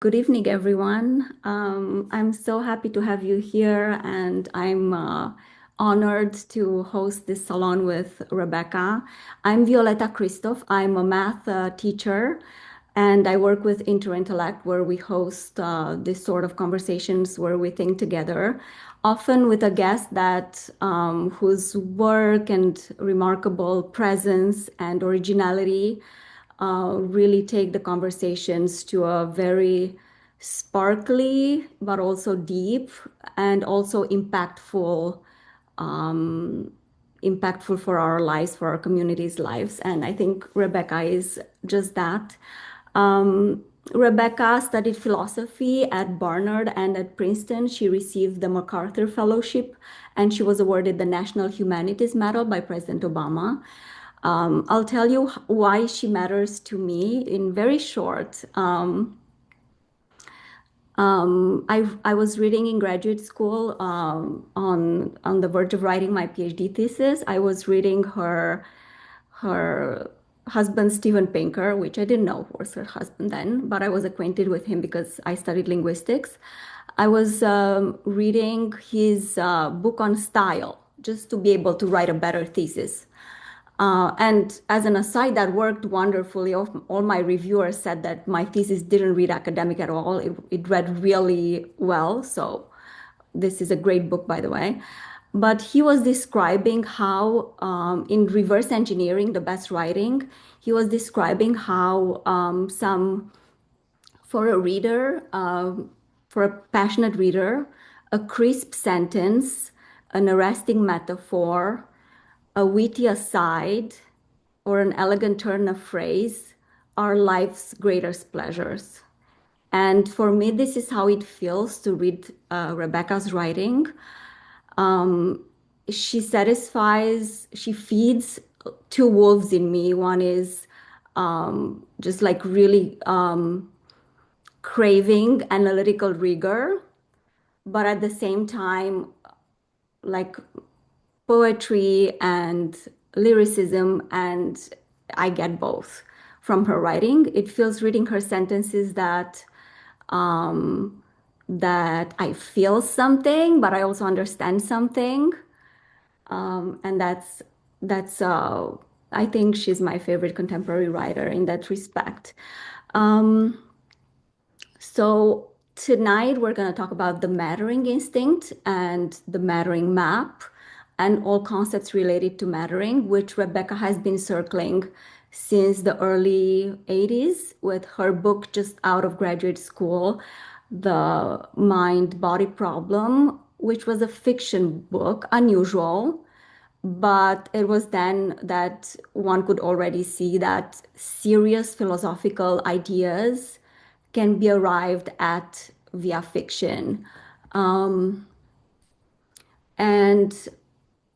Good evening, everyone. I'm so happy to have you here, and I'm honored to host this salon with Rebecca. I'm Violeta Kristof. I'm a math teacher, and I work with Interintellect, where we host this sort of conversations where we think together, often with a guest that whose work and remarkable presence and originality really take the conversations to a very sparkly, but also deep and also impactful for our lives, for our communities' lives. And I think Rebecca is just that. Rebecca studied philosophy at Barnard and at Princeton. She received the MacArthur Fellowship and she was awarded the National Humanities Medal by President Obama. I'll tell you why she matters to me in very short. I was reading in graduate school on the verge of writing my PhD thesis. I was reading her husband Steven Pinker, which I didn't know was her husband then, but I was acquainted with him because I studied linguistics. I was reading his book on style just to be able to write a better thesis. And as an aside, that worked wonderfully. All my reviewers said that my thesis didn't read academic at all. It read really well. So this is a great book, by the way. But he was describing how, in reverse engineering the best writing, he was describing how for a reader, for a passionate reader, a crisp sentence, an arresting metaphor, a witty aside, or an elegant turn of phrase are life's greatest pleasures. And for me, this is how it feels to read Rebecca's writing. She feeds two wolves in me. One is just like really craving analytical rigor, but at the same time, like poetry and lyricism, and I get both from her writing. It feels reading her sentences that I feel something, but I also understand something, and that's I think she's my favorite contemporary writer in that respect. Um, so tonight we're going to talk about the mattering instinct and the mattering map and all concepts related to mattering, which Rebecca has been circling since the early 80s with her book just out of graduate school, The Mind Body Problem, which was a fiction book, unusual, but it was then that one could already see that serious philosophical ideas can be arrived at via fiction. Um, and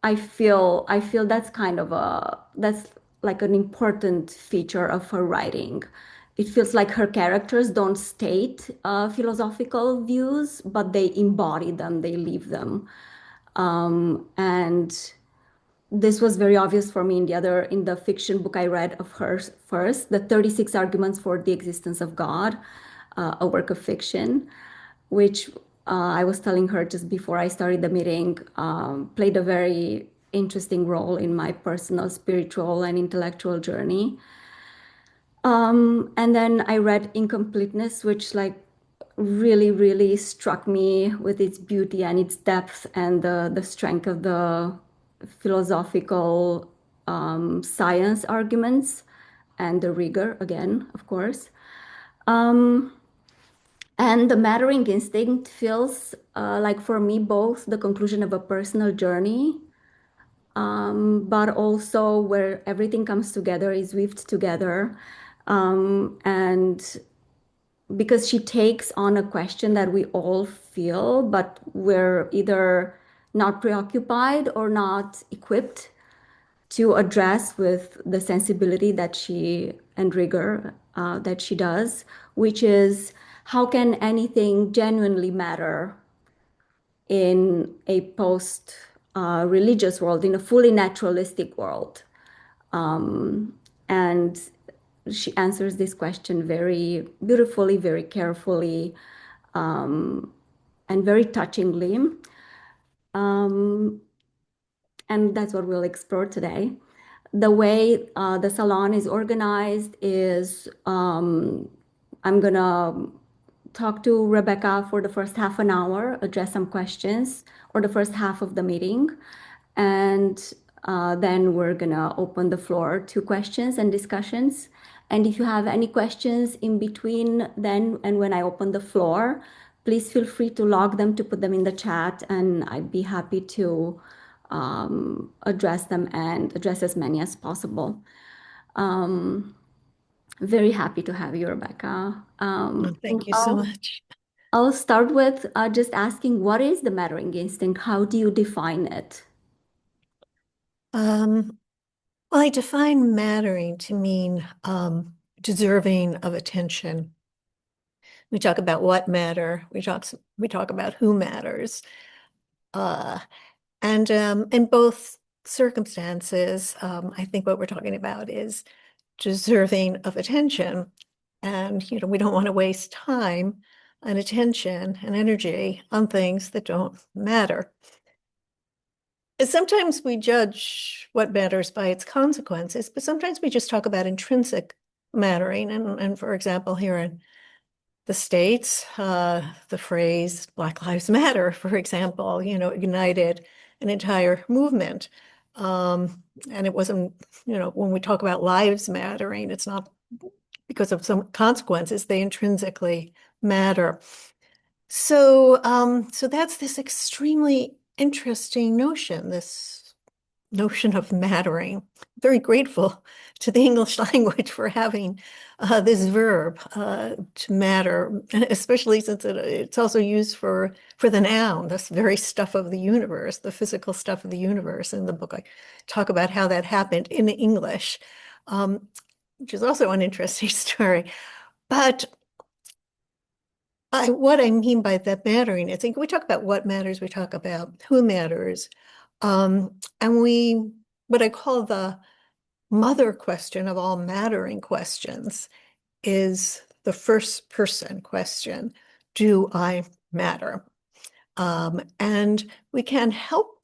I feel that's like an important feature of her writing. It feels like her characters don't state philosophical views, but they embody them, they live them. And this was very obvious for me in the fiction book I read of hers first, the 36 Arguments for the Existence of God, a work of fiction, which I was telling her just before I started the meeting, played a very interesting role in my personal, spiritual, and intellectual journey. And then I read Incompleteness, which like really, really struck me with its beauty and its depth and the strength of the philosophical science arguments and the rigor again, of course. Um, and the mattering instinct feels like for me both the conclusion of a personal journey, but also where everything comes together, is weaved together. And because she takes on a question that we all feel, but we're either not preoccupied or not equipped to address with the sensibility that she and rigor that she does, which is how can anything genuinely matter in a post religious world, in a fully naturalistic world? And she answers this question very beautifully, very carefully, and very touchingly. Um, and that's what we'll explore today. The way the salon is organized is I'm gonna talk to Rebecca for the first half an hour, address some questions, or the first half of the meeting. And then we're gonna open the floor to questions and discussions. And if you have any questions in between then and when I open the floor, please feel free to log them to put them in the chat, and I'd be happy to address them and address as many as possible. Um, very happy to have you, Rebecca. Well, thank you so I'll much. I'll start with just asking, what is the mattering instinct? How do you define it? Um, well, I define mattering to mean deserving of attention. We talk about what matter. We talk about who matters. Uh, and in both circumstances, I think what we're talking about is deserving of attention. And we don't want to waste time and attention and energy on things that don't matter. Sometimes we judge what matters by its consequences, but sometimes we just talk about intrinsic mattering. And for example, here in the States, the phrase Black Lives Matter, for example, ignited an entire movement. And it wasn't, when we talk about lives mattering, it's not because of some consequences, they intrinsically matter. So that's this extremely interesting notion, this notion of mattering. Very grateful to the English language for having this verb to matter, especially since it's also used for the noun, this very stuff of the universe, the physical stuff of the universe. In the book, I talk about how that happened in English, which is also an interesting story. But what I mean by that mattering, I think we talk about what matters, we talk about who matters. And what I call the mother question of all mattering questions is the first person question. Do I matter? And we can help.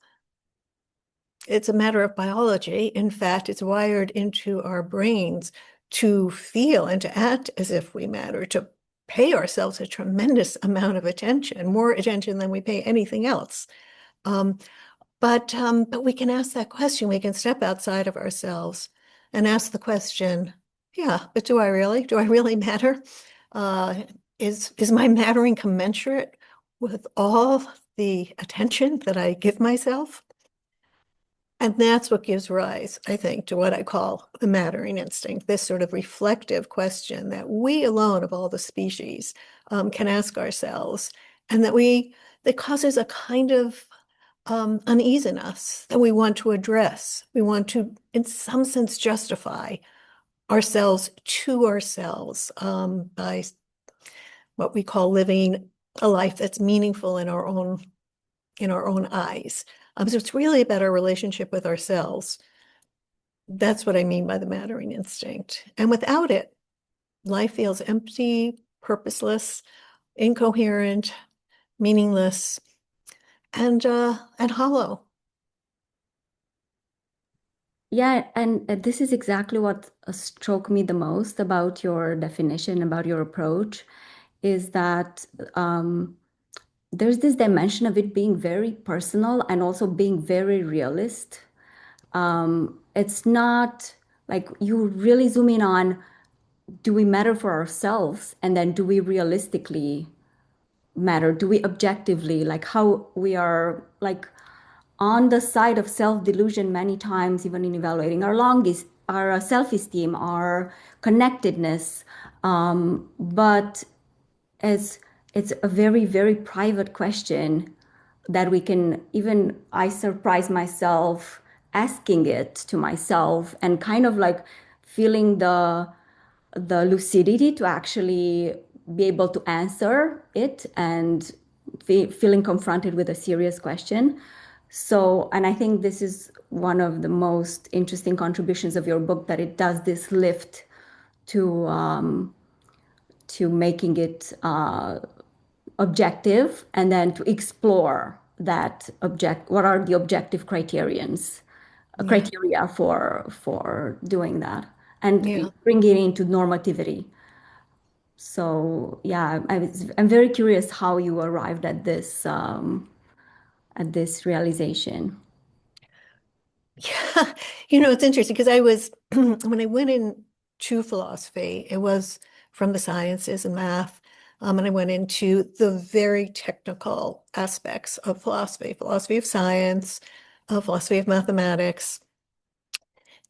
It's a matter of biology. In fact, it's wired into our brains to feel and to act as if we matter, to pay ourselves a tremendous amount of attention, more attention than we pay anything else. But we can ask that question. We can step outside of ourselves and ask the question, yeah, but do I really? Do I really matter? Is my mattering commensurate with all the attention that I give myself? And that's what gives rise, I think, to what I call the mattering instinct, this sort of reflective question that we alone of all the species can ask ourselves, and that causes a kind of uneasiness that we want to address. We want to, in some sense, justify ourselves to ourselves by what we call living a life that's meaningful in our own eyes. So it's really about our relationship with ourselves. That's what I mean by the mattering instinct. And without it, life feels empty, purposeless, incoherent, meaningless, and hollow. Yeah, and this is exactly what struck me the most about your definition, about your approach, is that there's this dimension of it being very personal and also being very realist. It's not like you really zoom in on, do we matter for ourselves? And then do we realistically matter? Do we objectively, like how we are like on the side of self-delusion many times, even in evaluating our longest, our self-esteem, our connectedness. But as it's a very, very private question that we can even, I surprise myself asking it to myself and kind of like feeling the lucidity to actually be able to answer it and feeling confronted with a serious question. So, and I think this is one of the most interesting contributions of your book, that it does this lift to making it objective, and then to explore that object. What are the objective Yeah. criteria for doing that, and Yeah. bring it into normativity. So yeah, I'm very curious how you arrived at this realization. Yeah. It's interesting because when I went into philosophy, it was from the sciences and math. And I went into the very technical aspects of philosophy of science, philosophy of mathematics.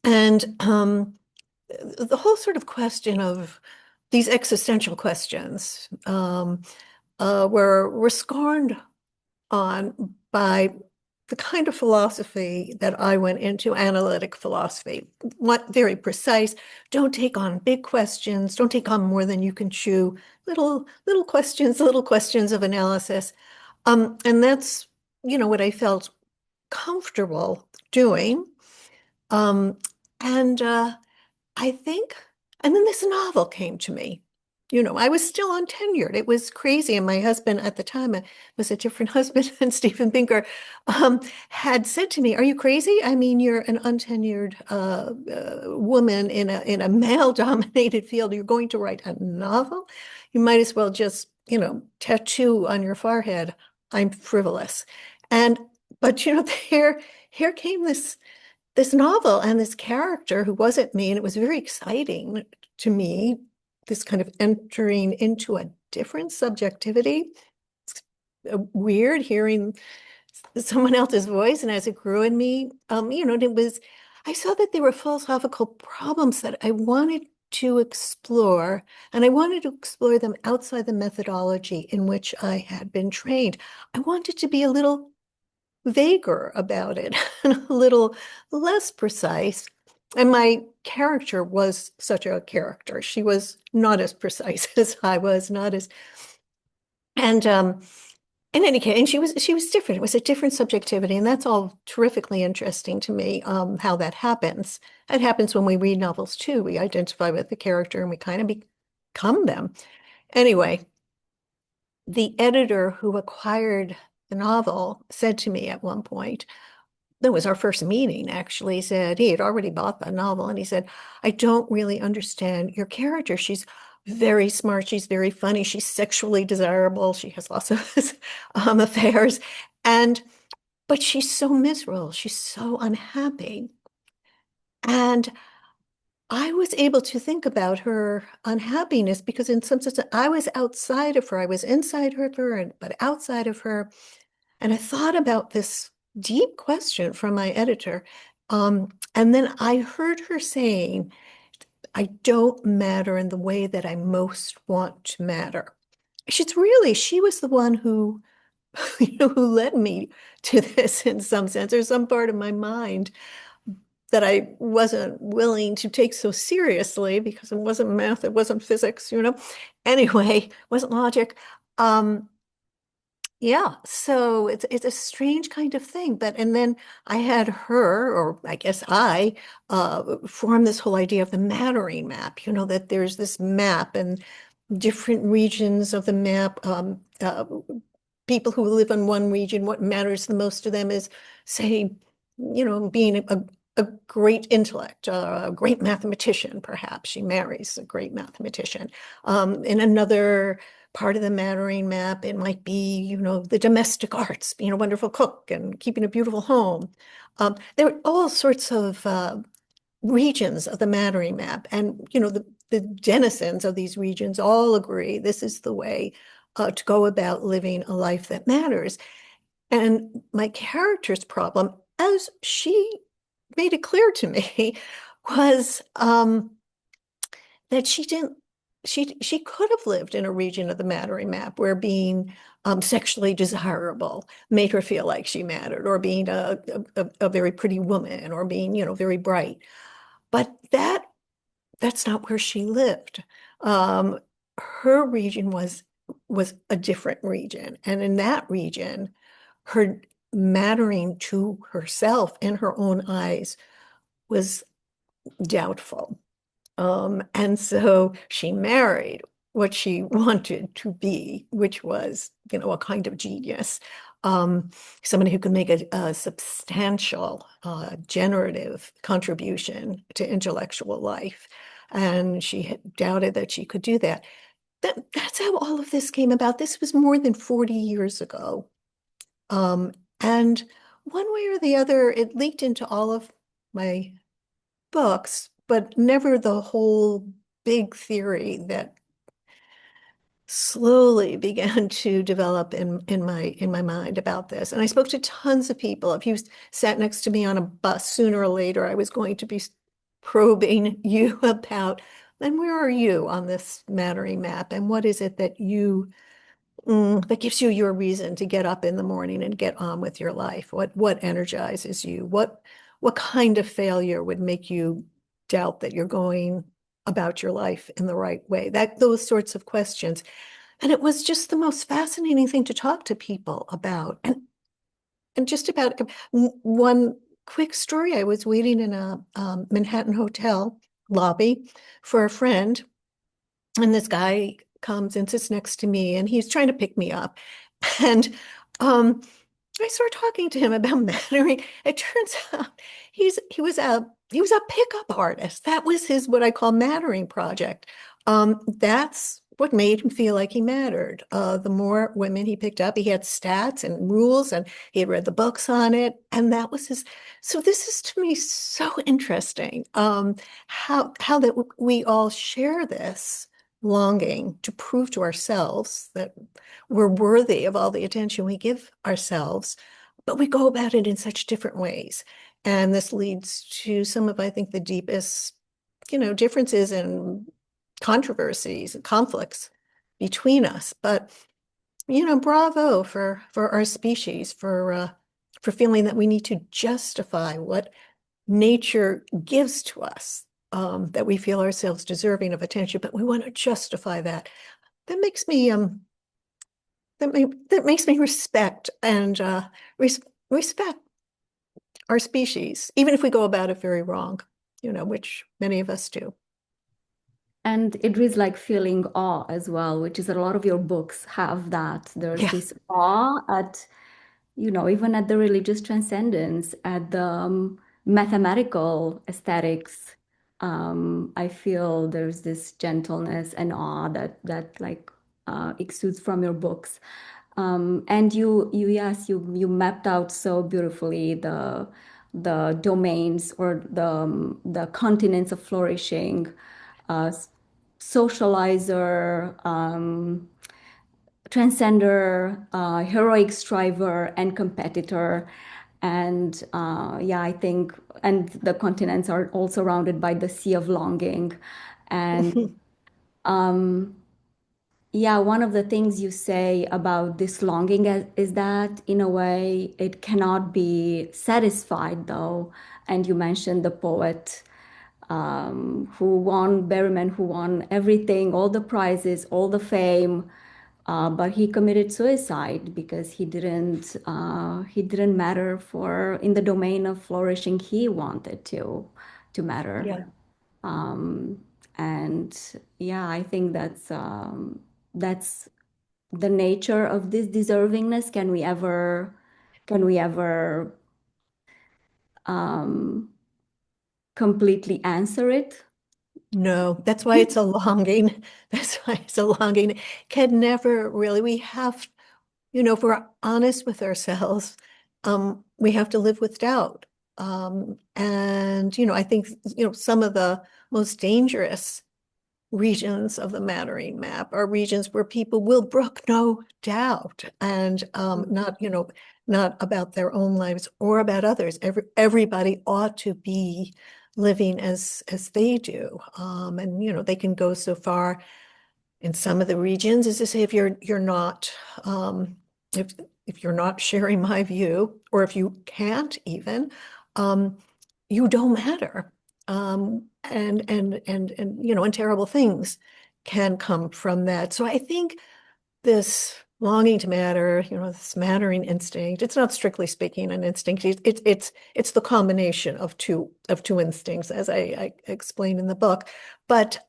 And the whole sort of question of these existential questions were scorned on by the kind of philosophy that I went into, analytic philosophy. What very precise, don't take on big questions, don't take on more than you can chew, little questions of analysis. And that's, what I felt comfortable doing. Um, and I think, and then this novel came to me. I was still untenured. It was crazy. And my husband at the time was a different husband, and Stephen Pinker had said to me, "Are you crazy? I mean, you're an untenured woman in a male-dominated field. You're going to write a novel? You might as well just, tattoo on your forehead, 'I'm frivolous.'" And but here came this novel and this character who wasn't me, and it was very exciting to me, this kind of entering into a different subjectivity. It's weird hearing someone else's voice, and as it grew in me, I saw that there were philosophical problems that I wanted to explore, and I wanted to explore them outside the methodology in which I had been trained. I wanted to be a little vaguer about it and a little less precise. And my character was such a character. She was not as precise as I was, not as, and in any case, and she was different. It was a different subjectivity, and that's all terrifically interesting to me, how that happens. It happens when we read novels too. We identify with the character and we kind of become them. Anyway, the editor who acquired the novel said to me at one point, that was our first meeting, actually. He said he had already bought the novel, and he said, "I don't really understand your character. She's very smart. She's very funny. She's sexually desirable. She has lots of affairs. And, but she's so miserable. She's so unhappy." And I was able to think about her unhappiness because in some sense I was outside of her. I was inside her, but outside of her. And I thought about this deep question from my editor. And then I heard her saying, "I don't matter in the way that I most want to matter." She was the one who, who led me to this in some sense. There's some part of my mind that I wasn't willing to take so seriously because it wasn't math, it wasn't physics. Anyway, it wasn't logic. Yeah, so it's a strange kind of thing. And then I had her, or I guess I, form this whole idea of the mattering map, that there's this map and different regions of the map. People who live in one region, what matters the most to them is, say, being a great intellect, a great mathematician, perhaps. She marries a great mathematician. In another part of the mattering map, it might be, the domestic arts, being a wonderful cook and keeping a beautiful home. There are all sorts of regions of the mattering map. And, the denizens of these regions all agree this is the way to go about living a life that matters. And my character's problem, as she made it clear to me, was that she could have lived in a region of the mattering map where being sexually desirable made her feel like she mattered, or being a very pretty woman, or being, very bright. But that's not where she lived. Her region was a different region. And in that region, her mattering to herself in her own eyes was doubtful. And so she married what she wanted to be, which was, a kind of genius, um, somebody who could make a substantial, generative contribution to intellectual life. And she had doubted that she could do that. That's how all of this came about. This was more than 40 years ago. And one way or the other, it leaked into all of my books, but never the whole big theory that slowly began to develop in my mind about this. And I spoke to tons of people. If you sat next to me on a bus, sooner or later, I was going to be probing you about, and where are you on this mattering map? And what is it that that gives you your reason to get up in the morning and get on with your life? What energizes you? What kind of failure would make you doubt that you're going about your life in the right way? Those sorts of questions. And it was just the most fascinating thing to talk to people about. And just about one quick story. I was waiting in a Manhattan hotel lobby for a friend, and this guy comes and sits next to me, and he's trying to pick me up. And I started talking to him about mattering. It turns out he was a pickup artist. That was his what I call mattering project. That's what made him feel like he mattered. The more women he picked up, he had stats and rules, and he had read the books on it, and that was his. So this is to me so interesting. How that we all share this longing to prove to ourselves that we're worthy of all the attention we give ourselves, but we go about it in such different ways. And this leads to some of, I think, the deepest, differences and controversies and conflicts between us. But, bravo for our species, for feeling that we need to justify what nature gives to us, that we feel ourselves deserving of attention, but we want to justify that. That makes me that makes me respect and respect our species, even if we go about it very wrong, which many of us do. And it is like feeling awe as well, which is a lot of your books have that. There's Yeah, this awe at, even at the religious transcendence, at the mathematical aesthetics. I feel there's this gentleness and awe that like exudes from your books. And yes, you mapped out so beautifully the domains or the continents of flourishing, uh, socializer, transcender, heroic striver, and competitor. And yeah, I think, and the continents are all surrounded by the sea of longing. And yeah, one of the things you say about this longing is that in a way it cannot be satisfied though. And you mentioned the poet who won Berryman, who won everything, all the prizes, all the fame, but he committed suicide because he didn't matter for in the domain of flourishing he wanted to matter. yeah. Um, and yeah, I think that's the nature of this deservingness. Can we ever um, completely answer it? No, that's why it's a longing. That's why it's a longing. Can never really, we have, if we're honest with ourselves, we have to live with doubt. And, I think, some of the most dangerous regions of the mattering map are regions where people will brook no doubt and not about their own lives or about others. Everybody ought to be living as they do. And they can go so far in some of the regions as to say if you're not if you're not sharing my view, or if you can't even, um, you don't matter. And terrible things can come from that. So I think this longing to matter, this mattering instinct. It's not strictly speaking an instinct. It's the combination of two instincts, as I explain in the book. But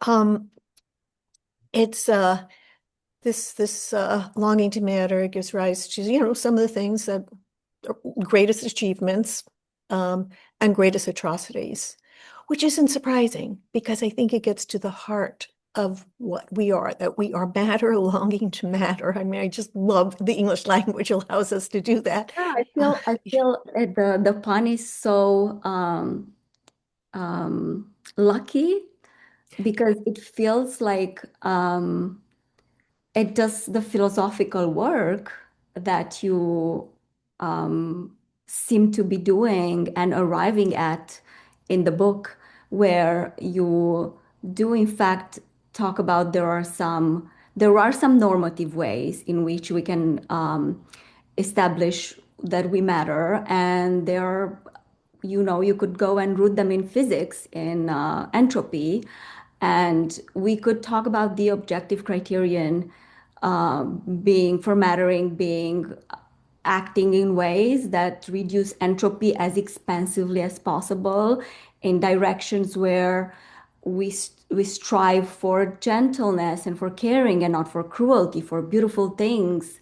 it's this longing to matter gives rise to some of the things that are greatest achievements and greatest atrocities, which isn't surprising because I think it gets to the heart of what we are, that we are matter longing to matter. I mean, I just love the English language allows us to do that. Yeah, I feel the pun is so lucky because it feels like it does the philosophical work that you um, seem to be doing and arriving at in the book, where you do in fact talk about there are some normative ways in which we can establish that we matter, and there are, you could go and root them in physics, in entropy, and we could talk about the objective criterion being for mattering being acting in ways that reduce entropy as expansively as possible in directions where we strive for gentleness and for caring and not for cruelty, for beautiful things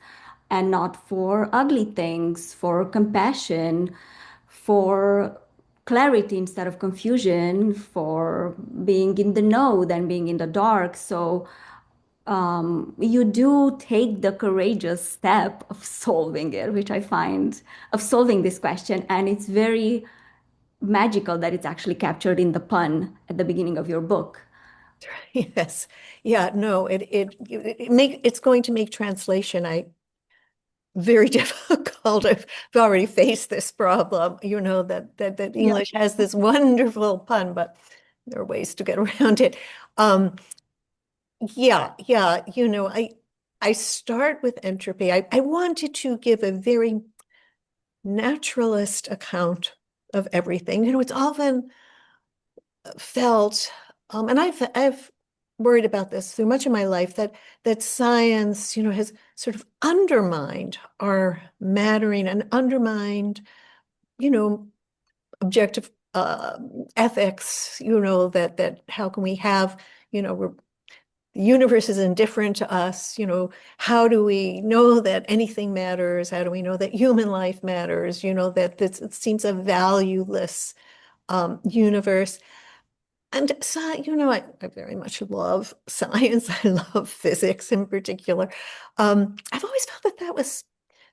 and not for ugly things, for compassion, for clarity instead of confusion, for being in the know than being in the dark. So you do take the courageous step of solving it, which I find, of solving this question. And it's very magical that it's actually captured in the pun at the beginning of your book. Yes. Yeah, no, it's going to make translation very difficult. I've already faced this problem, that Yeah. English has this wonderful pun, but there are ways to get around it. Um, yeah, I start with entropy. I wanted to give a very naturalist account of everything. It's often felt, and I've worried about this through much of my life, that science, has sort of undermined our mattering and undermined, you know, objective ethics. That how can we have, the universe is indifferent to us. How do we know that anything matters? How do we know that human life matters? That it seems a valueless universe. And so, I very much love science. I love physics in particular. I've always felt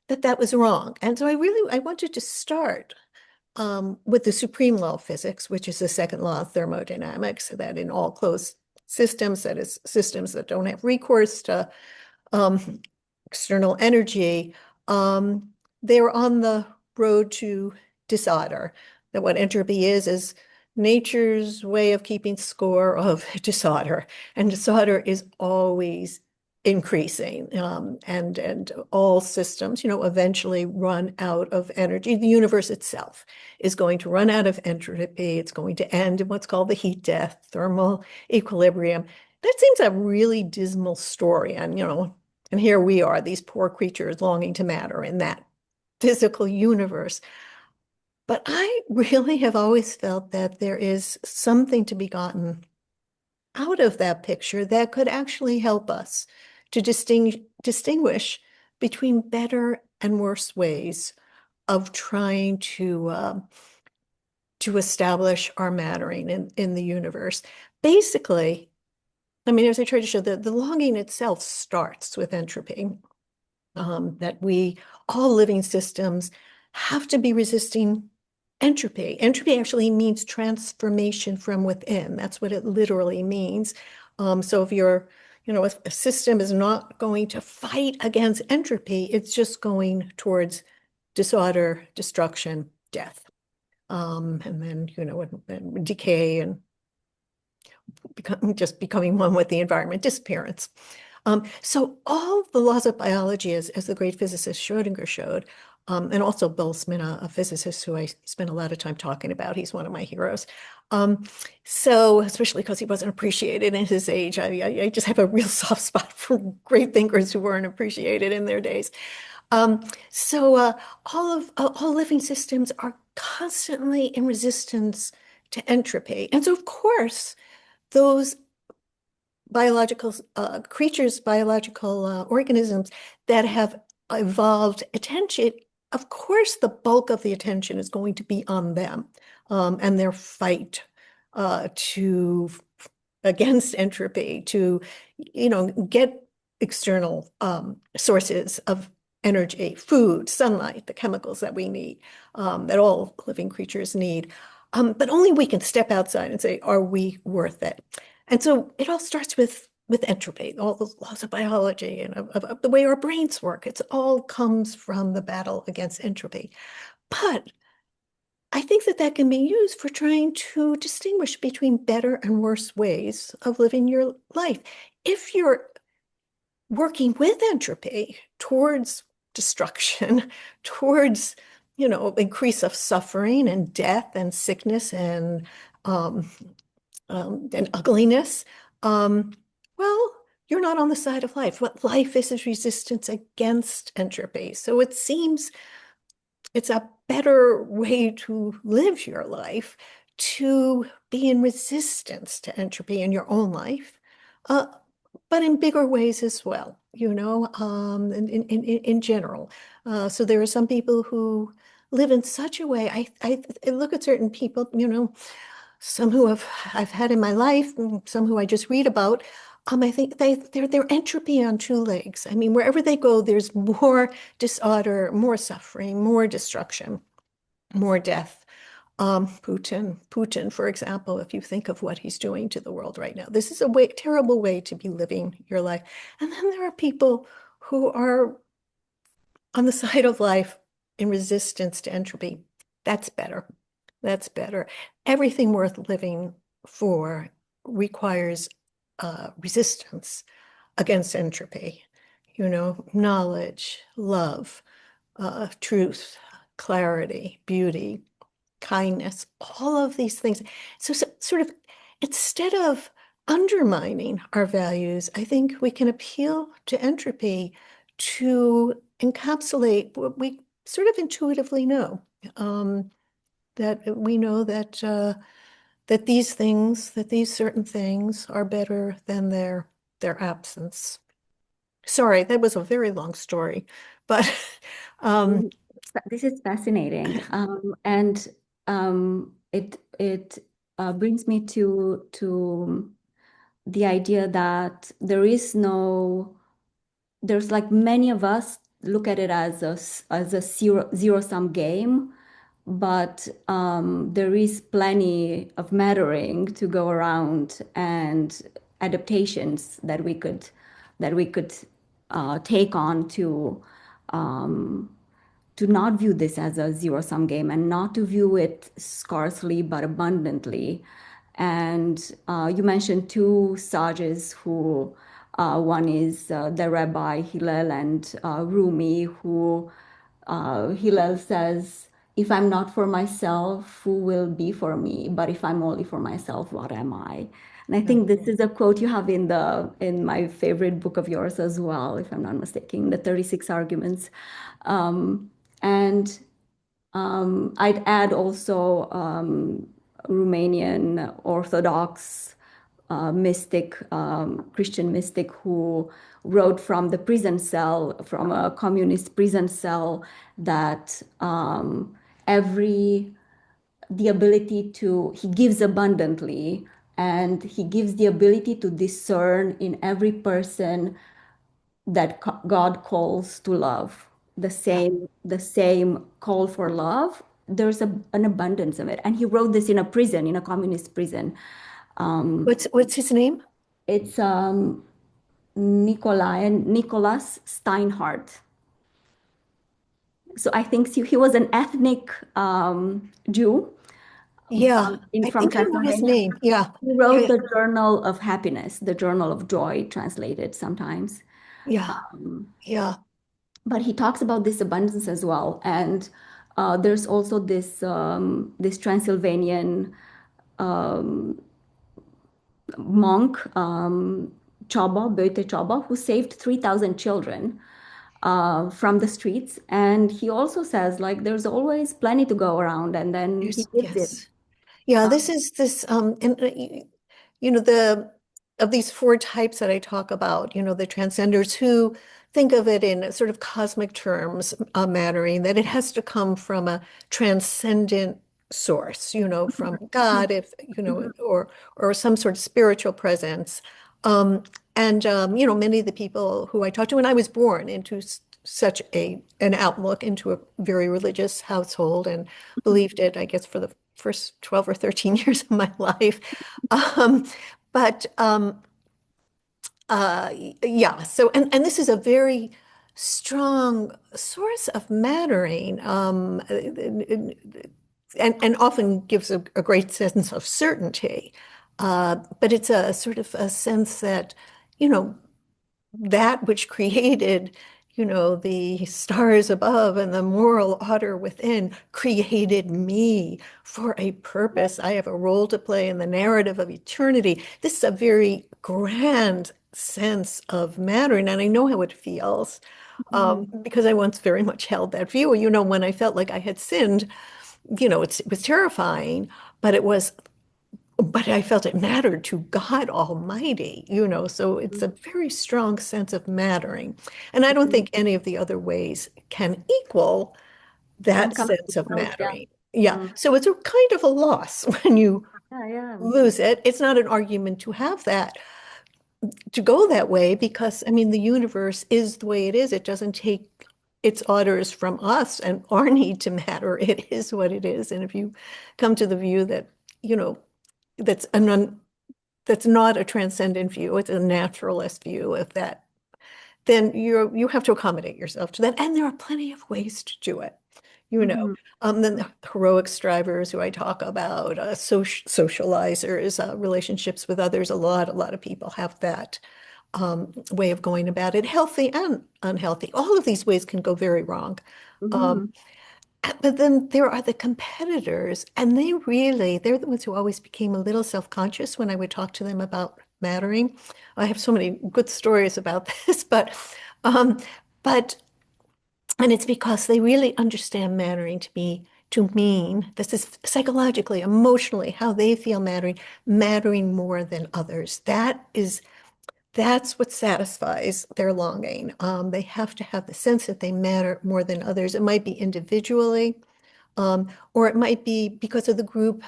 that was wrong. And so I wanted to start with the supreme law of physics, which is the second law of thermodynamics, that in all closed systems, that is, systems that don't have recourse to um, external energy, they're on the road to disorder. That what entropy is nature's way of keeping score of disorder, and disorder is always increasing, and all systems, eventually run out of energy. The universe itself is going to run out of entropy. It's going to end in what's called the heat death, thermal equilibrium. That seems a really dismal story, and here we are, these poor creatures longing to matter in that physical universe. But I really have always felt that there is something to be gotten out of that picture that could actually help us to distinguish between better and worse ways of trying to establish our mattering in the universe. Basically, I mean, as I try to show, the longing itself starts with entropy, that all living systems have to be resisting entropy. Entropy actually means transformation from within. That's what it literally means. So if a system is not going to fight against entropy, it's just going towards disorder, destruction, death. And then, and decay and becoming one with the environment, disappearance. So all the laws of biology, as the great physicist Schrodinger showed, And also Boltzmann, a physicist who I spent a lot of time talking about. He's one of my heroes. Um, so especially because he wasn't appreciated in his age, I just have a real soft spot for great thinkers who weren't appreciated in their days. Um, so all living systems are constantly in resistance to entropy. And so, of course, those biological creatures, biological organisms that have evolved attention, of course, the bulk of the attention is going to be on them and their fight to against entropy, to get external sources of energy, food, sunlight, the chemicals that we need, that all living creatures need. But only we can step outside and say, are we worth it? And so it all starts with entropy, all the laws of biology and of the way our brains work. It all comes from the battle against entropy. But I think that that can be used for trying to distinguish between better and worse ways of living your life. If you're working with entropy towards destruction, towards, increase of suffering and death and sickness and ugliness, um, well, you're not on the side of life. What life is resistance against entropy. So it seems it's a better way to live your life to be in resistance to entropy in your own life, uh, but in bigger ways as well, in general. So there are some people who live in such a way. I look at certain people, some who I've had in my life, and some who I just read about. I think they're entropy on two legs. I mean, wherever they go, there's more disorder, more suffering, more destruction, more death. Putin, for example, if you think of what he's doing to the world right now, this is a terrible way to be living your life. And then there are people who are on the side of life in resistance to entropy. That's better. That's better. Everything worth living for requires resistance against entropy, knowledge, love, truth, clarity, beauty, kindness, all of these things. So sort of instead of undermining our values, I think we can appeal to entropy to encapsulate what we sort of intuitively know. That we know that these certain things are better than their absence. Sorry, that was a very long story, but um, This is fascinating, and it brings me to the idea that there's like many of us look at it as a zero sum game, but there is plenty of mattering to go around and adaptations that we could take on to not view this as a zero-sum game and not to view it scarcely but abundantly. And you mentioned two sages who, one is the Rabbi Hillel and Rumi, who Hillel says, if I'm not for myself, who will be for me? But if I'm only for myself, what am I? And I think this is a quote you have in my favorite book of yours as well, if I'm not mistaken, the 36 Arguments. And I'd add also Romanian Orthodox mystic, Christian mystic who wrote from the prison cell, from a communist prison cell, that every the ability to he gives abundantly, and he gives the ability to discern in every person that God calls to love, the same call for love. There's an abundance of it, and he wrote this in a prison, in a communist prison. what's his name? It's Nicholas Steinhardt. So I think he was an ethnic Jew Yeah, I from think I know his Transylvania. name. Yeah, He wrote yeah, the Journal of Happiness, the Journal of Joy, translated sometimes. yeah, yeah. but he talks about this abundance as well. And there's also this Transylvanian monk, Chaba, Böte Chaba, who saved 3,000 children from the streets. And he also says, like, there's always plenty to go around, and then he gives it. Yes. Yeah, Uh, this is this and you know the of these four types that I talk about, the transcenders who think of it in sort of cosmic terms, mattering that it has to come from a transcendent source, from God, if or some sort of spiritual presence. Um, and many of the people who I talked to, and I was born into such an outlook into a very religious household and believed it, I guess, for the first 12 or 13 years of my life. Um, but uh, yeah, so, and this is a very strong source of mattering, and often gives a great sense of certainty. But it's a sort of a sense that, you know, that which created, the stars above and the moral order within created me for a purpose. I have a role to play in the narrative of eternity. This is a very grand sense of mattering, and I know how it feels. mhm, Because I once very much held that view. When I felt like I had sinned, it was terrifying, but I felt it mattered to God Almighty, so it's a very strong sense of mattering. And I don't mhm. think any of the other ways can equal Can that come sense of close, yeah. mattering. Yeah. Mm. So it's a kind of a loss when you Yeah, yeah. lose it. It's not an argument to have that, to go that way, because I mean, the universe is the way it is. It doesn't take its orders from us and our need to matter. It is what it is. And if you come to the view that, you know, that's an that's not a transcendent view, it's a naturalist view of that, then you have to accommodate yourself to that. And there are plenty of ways to do it, you know. Mhm. Then the heroic strivers who I talk about, socializers, relationships with others, a lot of people have that way of going about it, healthy and unhealthy. All of these ways can go very wrong. Um, Mhm. but then there are the competitors, and they're the ones who always became a little self-conscious when I would talk to them about mattering. I have so many good stories about this, um, but, and it's because they really understand mattering to mean, this is psychologically, emotionally, how they feel mattering more than others. That's what satisfies their longing. They have to have the sense that they matter more than others. It might be individually, or it might be because of the group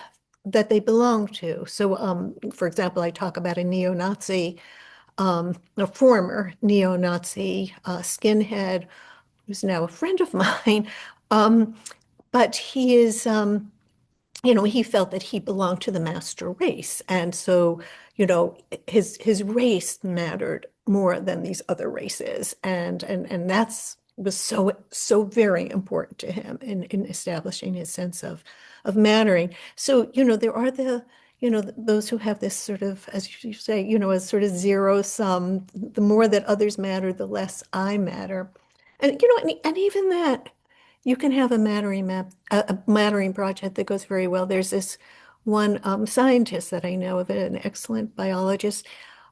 that they belong to. So, for example, I talk about a former neo-Nazi skinhead who's now a friend of mine. Um, but he felt that he belonged to the master race. And so, his race mattered more than these other races. And that's was so very important to him in establishing his sense of mattering. So, there are those who have this sort of, as you say, a sort of zero sum. The more that others matter, the less I matter. And and even that, you can have a mattering a mattering project that goes very well. There's this one scientist that I know of, an excellent biologist,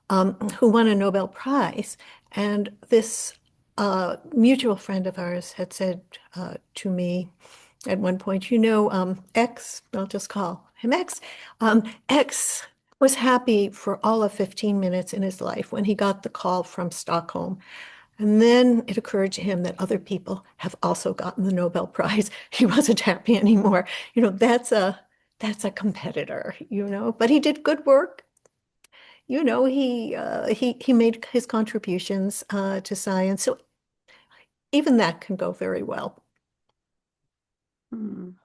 who won a Nobel Prize. And this mutual friend of ours had said to me at one point, X, I'll just call him X, X was happy for all of 15 minutes in his life when he got the call from Stockholm. And then it occurred to him that other people have also gotten the Nobel Prize. He wasn't happy anymore. That's a competitor, but he did good work. He made his contributions to science. So even that can go very well. Mm.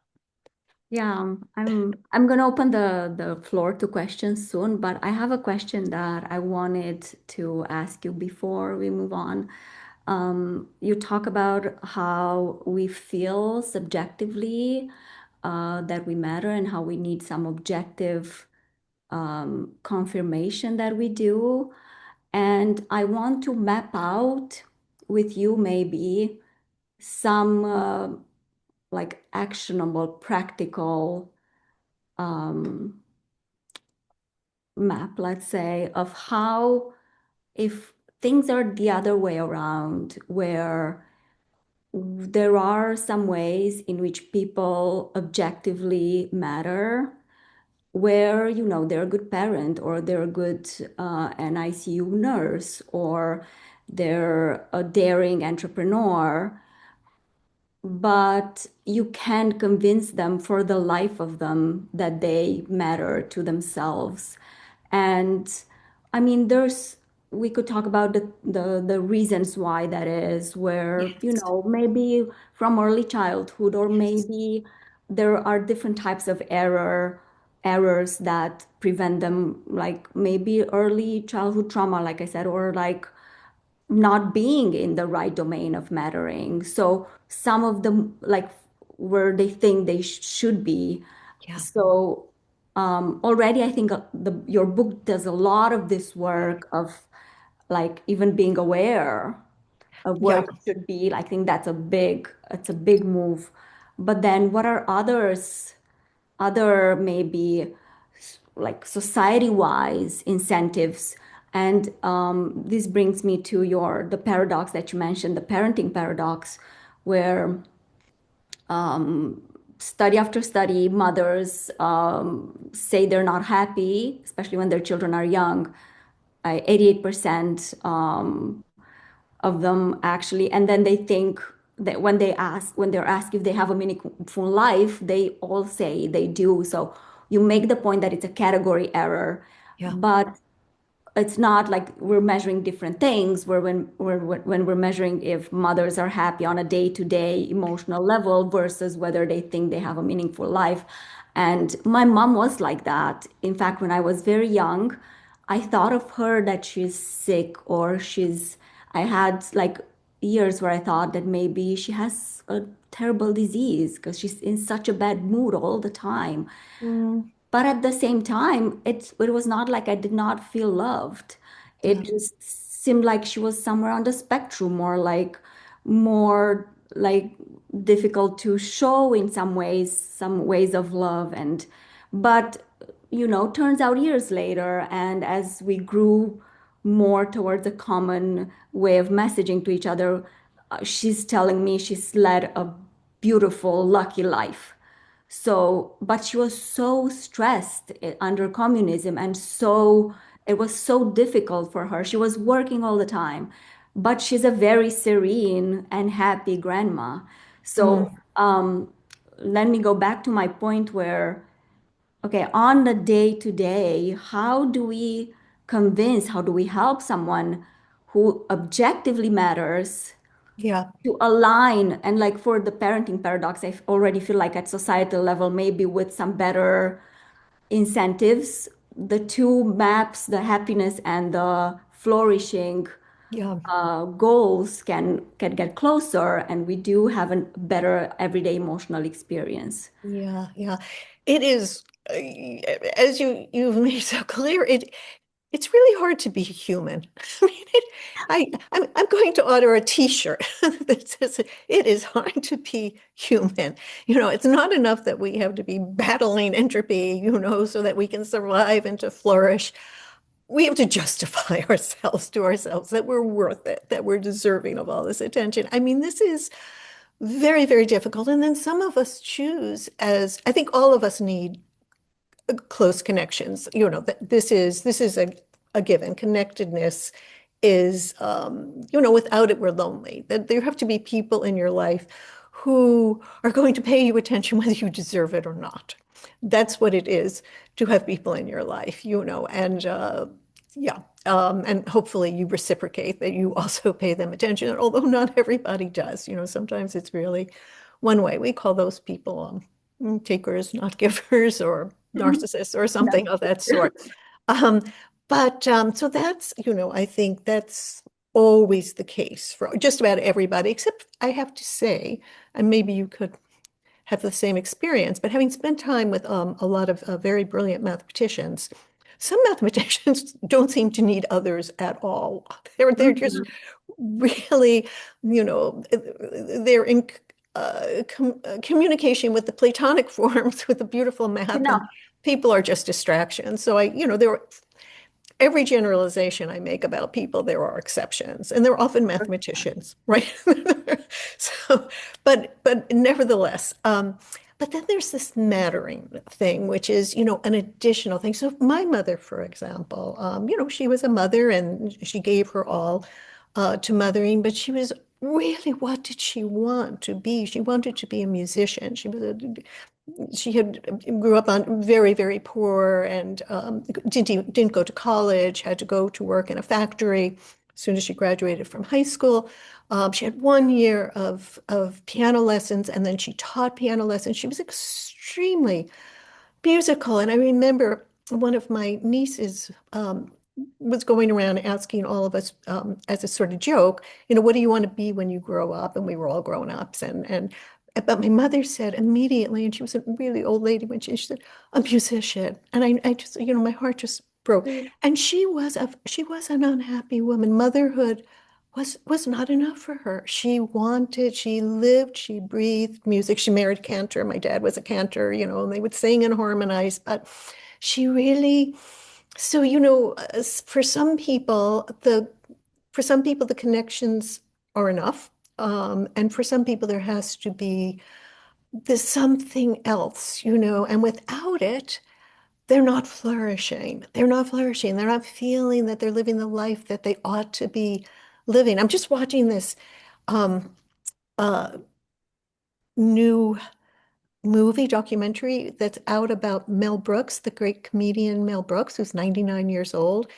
Yeah, I'm gonna open the floor to questions soon, but I have a question that I wanted to ask you before we move on. You talk about how we feel subjectively that we matter and how we need some objective confirmation that we do. And I want to map out with you maybe some like actionable, practical um, map, let's say, of how if things are the other way around, where there are some ways in which people objectively matter, where, they're a good parent or they're a good NICU nurse or they're a daring entrepreneur, but you can't convince them for the life of them that they matter to themselves. And I mean, we could talk about the reasons why that is, where, Yes. maybe from early childhood, or Yes. maybe there are different types of errors that prevent them, like maybe early childhood trauma, like I said, or like not being in the right domain of mattering. So some of them, like where they think they should be. Yeah. So already, I think your book does a lot of this work of like even being aware of where Yeah. you should be. I think it's a big move. But then, what are other maybe like society-wise incentives? And this brings me to the paradox that you mentioned, the parenting paradox, where study after study, mothers say they're not happy, especially when their children are young. 88% of them actually, and then they think that when they're asked if they have a meaningful life, they all say they do. So you make the point that it's a category error, Yeah. but it's not like we're measuring different things. Where when we're measuring if mothers are happy on a day-to-day emotional level versus whether they think they have a meaningful life. And my mom was like that. In fact, when I was very young, I thought of her that she's sick, or I had like years where I thought that maybe she has a terrible disease because she's in such a bad mood all the time. Mm, But at the same time, it was not like I did not feel loved. It yeah. just seemed like she was somewhere on the spectrum, or like more like difficult to show in some ways of love. And but turns out years later, and as we grew more towards a common way of messaging to each other, she's telling me she's led a beautiful, lucky life. So, but she was so stressed under communism, and it was so difficult for her. She was working all the time, but she's a very serene and happy grandma. So, Mm, let me go back to my point where, okay, on the day to day, how do we help someone who objectively matters yeah. to align? And like for the parenting paradox, I already feel like at societal level, maybe with some better incentives, the two maps, the happiness and the flourishing Yeah. goals can get closer, and we do have a better everyday emotional experience. Yeah. Yeah. It is, as you've made so clear, it's really hard to be human. I mean, I'm going to order a t-shirt that says it is hard to be human. It's not enough that we have to be battling entropy, so that we can survive and to flourish. We have to justify ourselves to ourselves that we're worth it, that we're deserving of all this attention. I mean, this is very, very difficult. And then some of us choose, as I think all of us need close connections. This is a given. Connectedness is, without it, we're lonely. That there have to be people in your life who are going to pay you attention whether you deserve it or not. That's what it is to have people in your life, and yeah. And hopefully you reciprocate that you also pay them attention, although not everybody does. Sometimes it's really one way. We call those people takers, not givers, or Mhm. narcissists, or That's something of that true. sort. Um, but so that's, I think that's always the case for just about everybody, except I have to say, and maybe you could have the same experience, but having spent time with a lot of very brilliant mathematicians, some mathematicians don't seem to need others at all. They're just Mhm. really, they're in communication with the Platonic forms with the beautiful math, and Enough. people are just distractions. So every generalization I make about people, there are exceptions, and they're often mathematicians, right? So, but nevertheless, but then there's this mattering thing, which is, an additional thing. So my mother, for example, she was a mother and she gave her all to mothering, but she was really, what did she want to be? She wanted to be a musician. She had grew up on very, very poor and didn't go to college, had to go to work in a factory as soon as she graduated from high school. She had 1 year of piano lessons, and then she taught piano lessons. She was extremely musical. And I remember one of my nieces was going around asking all of us as a sort of joke, what do you want to be when you grow up? And we were all grown-ups. But my mother said immediately, and she was a really old lady when she said, a musician. And I just, my heart just broke. Sweet. And she was an unhappy woman. Motherhood was not enough for her. She lived, she breathed music. She married a cantor. My dad was a cantor, and they would sing and harmonize, but she really, so, for some people the connections are enough. And for some people there has to be there's something else, and without it, they're not flourishing. They're not flourishing. They're not feeling that they're living the life that they ought to be living. I'm just watching this um, uh, new movie documentary that's out about Mel Brooks, the great comedian Mel Brooks, who's 99 years old.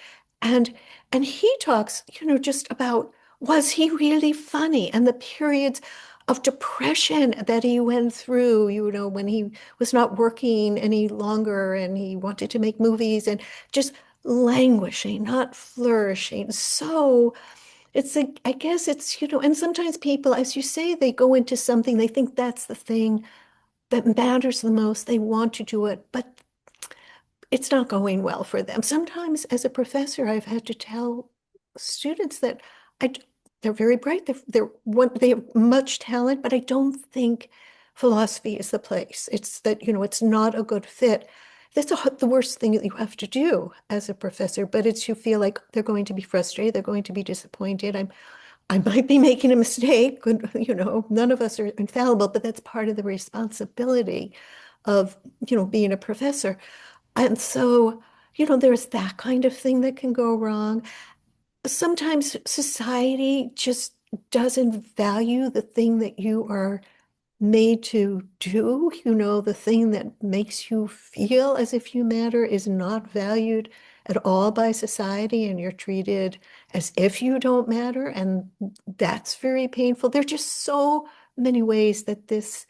And he talks, just about, was he really funny? And the periods of depression that he went through, when he was not working any longer and he wanted to make movies and just languishing, not flourishing. So it's like, I guess it's, and sometimes people, as you say, they go into something, they think that's the thing that matters the most. They want to do it, but it's not going well for them. Sometimes, as a professor, I've had to tell students that I, they're very bright. They have much talent, but I don't think philosophy is the place. It's that, it's not a good fit. The worst thing that you have to do as a professor, but it's you feel like they're going to be frustrated, they're going to be disappointed. I might be making a mistake. None of us are infallible, but that's part of the responsibility of, being a professor. And so, there's that kind of thing that can go wrong. Sometimes society just doesn't value the thing that you are made to do. The thing that makes you feel as if you matter is not valued at all by society, and you're treated as if you don't matter. And that's very painful. There are just so many ways that this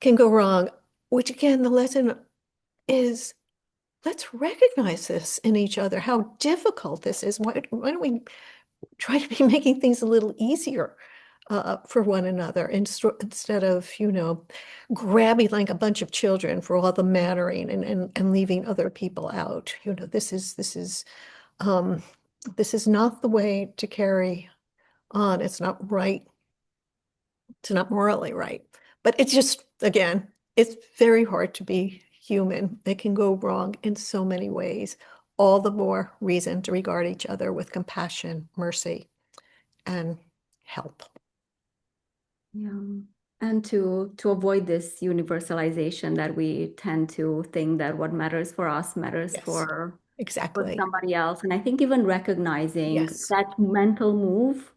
can go wrong, which again, the lesson is let's recognize this in each other, how difficult this is. Why don't we try to be making things a little easier for one another instead of, grabbing like a bunch of children for all the mattering and leaving other people out. Um, this is not the way to carry on. It's not right. It's not morally right. But it's just, again, it's very hard to be human. It can go wrong in so many ways. All the more reason to regard each other with compassion, mercy, and help. Yeah. And to avoid this universalization that we tend to think that what matters for us matters Yes, for exactly. somebody else. And I think even recognizing Yes. that mental move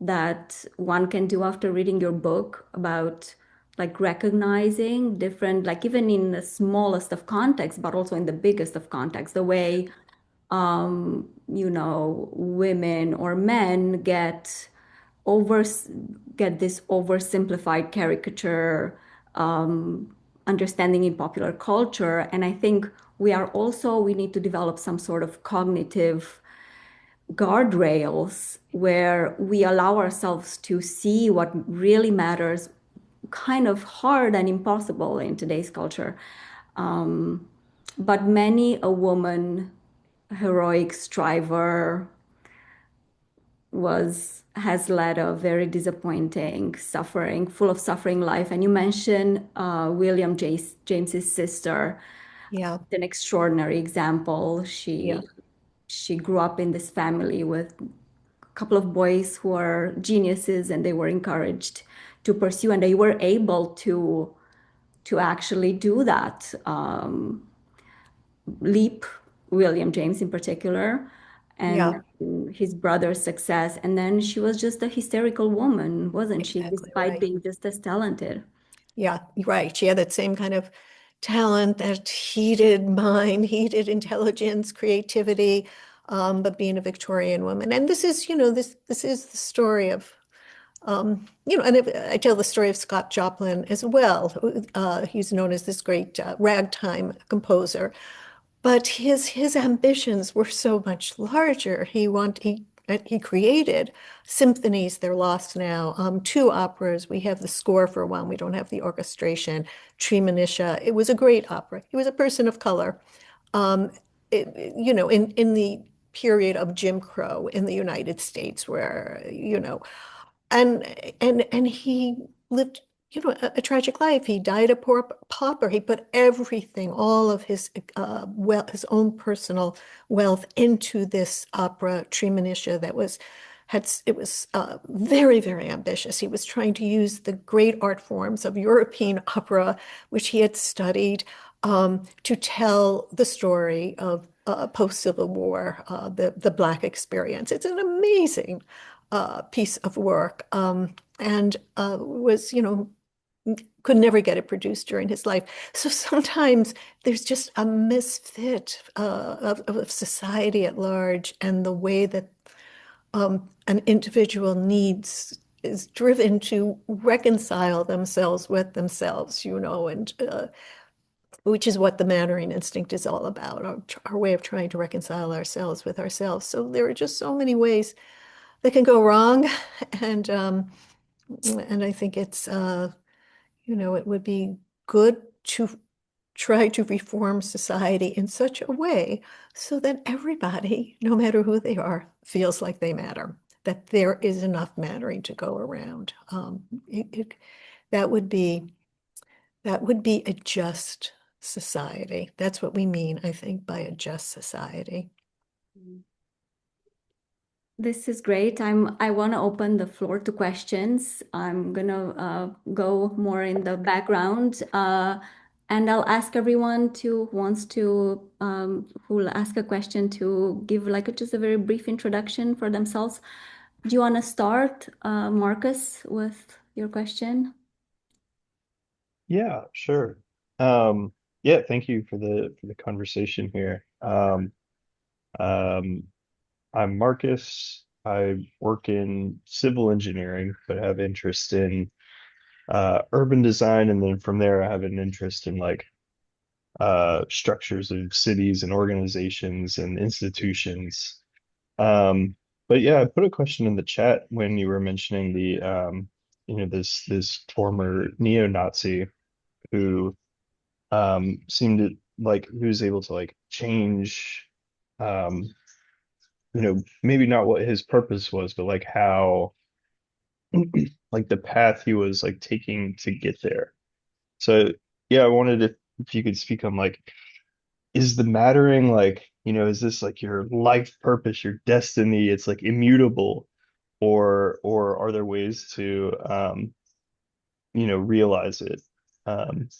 that one can do after reading your book about like recognizing different, like even in the smallest of contexts, but also in the biggest of contexts, the way women or men over get this oversimplified caricature understanding in popular culture. And I think we need to develop some sort of cognitive guardrails where we allow ourselves to see what really matters, kind of hard and impossible in today's culture. But many a woman heroic striver has led a very disappointing, suffering, full of suffering life. And you mentioned James's sister, Yeah, an extraordinary example. yeah, She grew up in this family with a couple of boys who are geniuses, and they were encouraged to pursue, and they were able to actually do that leap. William James in particular, and yeah, his brother's success. And then she was just a hysterical woman, wasn't she? exactly Despite right. being just as talented. Yeah, right. She had that same kind of talent, that heated mind, heated intelligence, creativity, but being a Victorian woman. And this is, this is the story of, and I tell the story of Scott Joplin as well. He's known as this great ragtime composer. But his ambitions were so much larger. He created symphonies. They're lost now. Two operas. We have the score for one. We don't have the orchestration. Treemonisha. It was a great opera. He was a person of color. Um, in the period of Jim Crow in the United States, where and and he lived, a tragic life. He died a poor pauper. He put everything, all of his his own personal wealth into this opera Treemonisha that was had it was very, very ambitious. He was trying to use the great art forms of European opera, which he had studied, to tell the story of post-Civil War, the Black experience. It's an amazing piece of work, and was, could never get it produced during his life. So sometimes there's just a misfit of society at large, and the way that an individual needs is driven to reconcile themselves with themselves, and which is what the Mannering instinct is all about, our way of trying to reconcile ourselves with ourselves. So there are just so many ways that can go wrong, and I think it's it would be good to try to reform society in such a way so that everybody, no matter who they are, feels like they matter, that there is enough mattering to go around. That would be a just society. That's what we mean, I think, by a just society. This is great. I want to open the floor to questions. I'm gonna go more in the background, and I'll ask everyone who wants to who will ask a question to give like just a very brief introduction for themselves. Do you want to start, Marcus, with your question? Yeah, sure. Um, yeah, thank you for the conversation here. Um, I'm Marcus. I work in civil engineering, but have interest in urban design, and then from there I have an interest in like structures of cities and organizations and institutions. Um, but yeah, I put a question in the chat when you were mentioning the this former neo-Nazi who seemed to like he was able to like change um maybe not what his purpose was, but like how like the path he was like taking to get there. So yeah, I wanted if you could speak on like, is the mattering like, is this like your life purpose, your destiny, it's like immutable, or are there ways to realize it? Um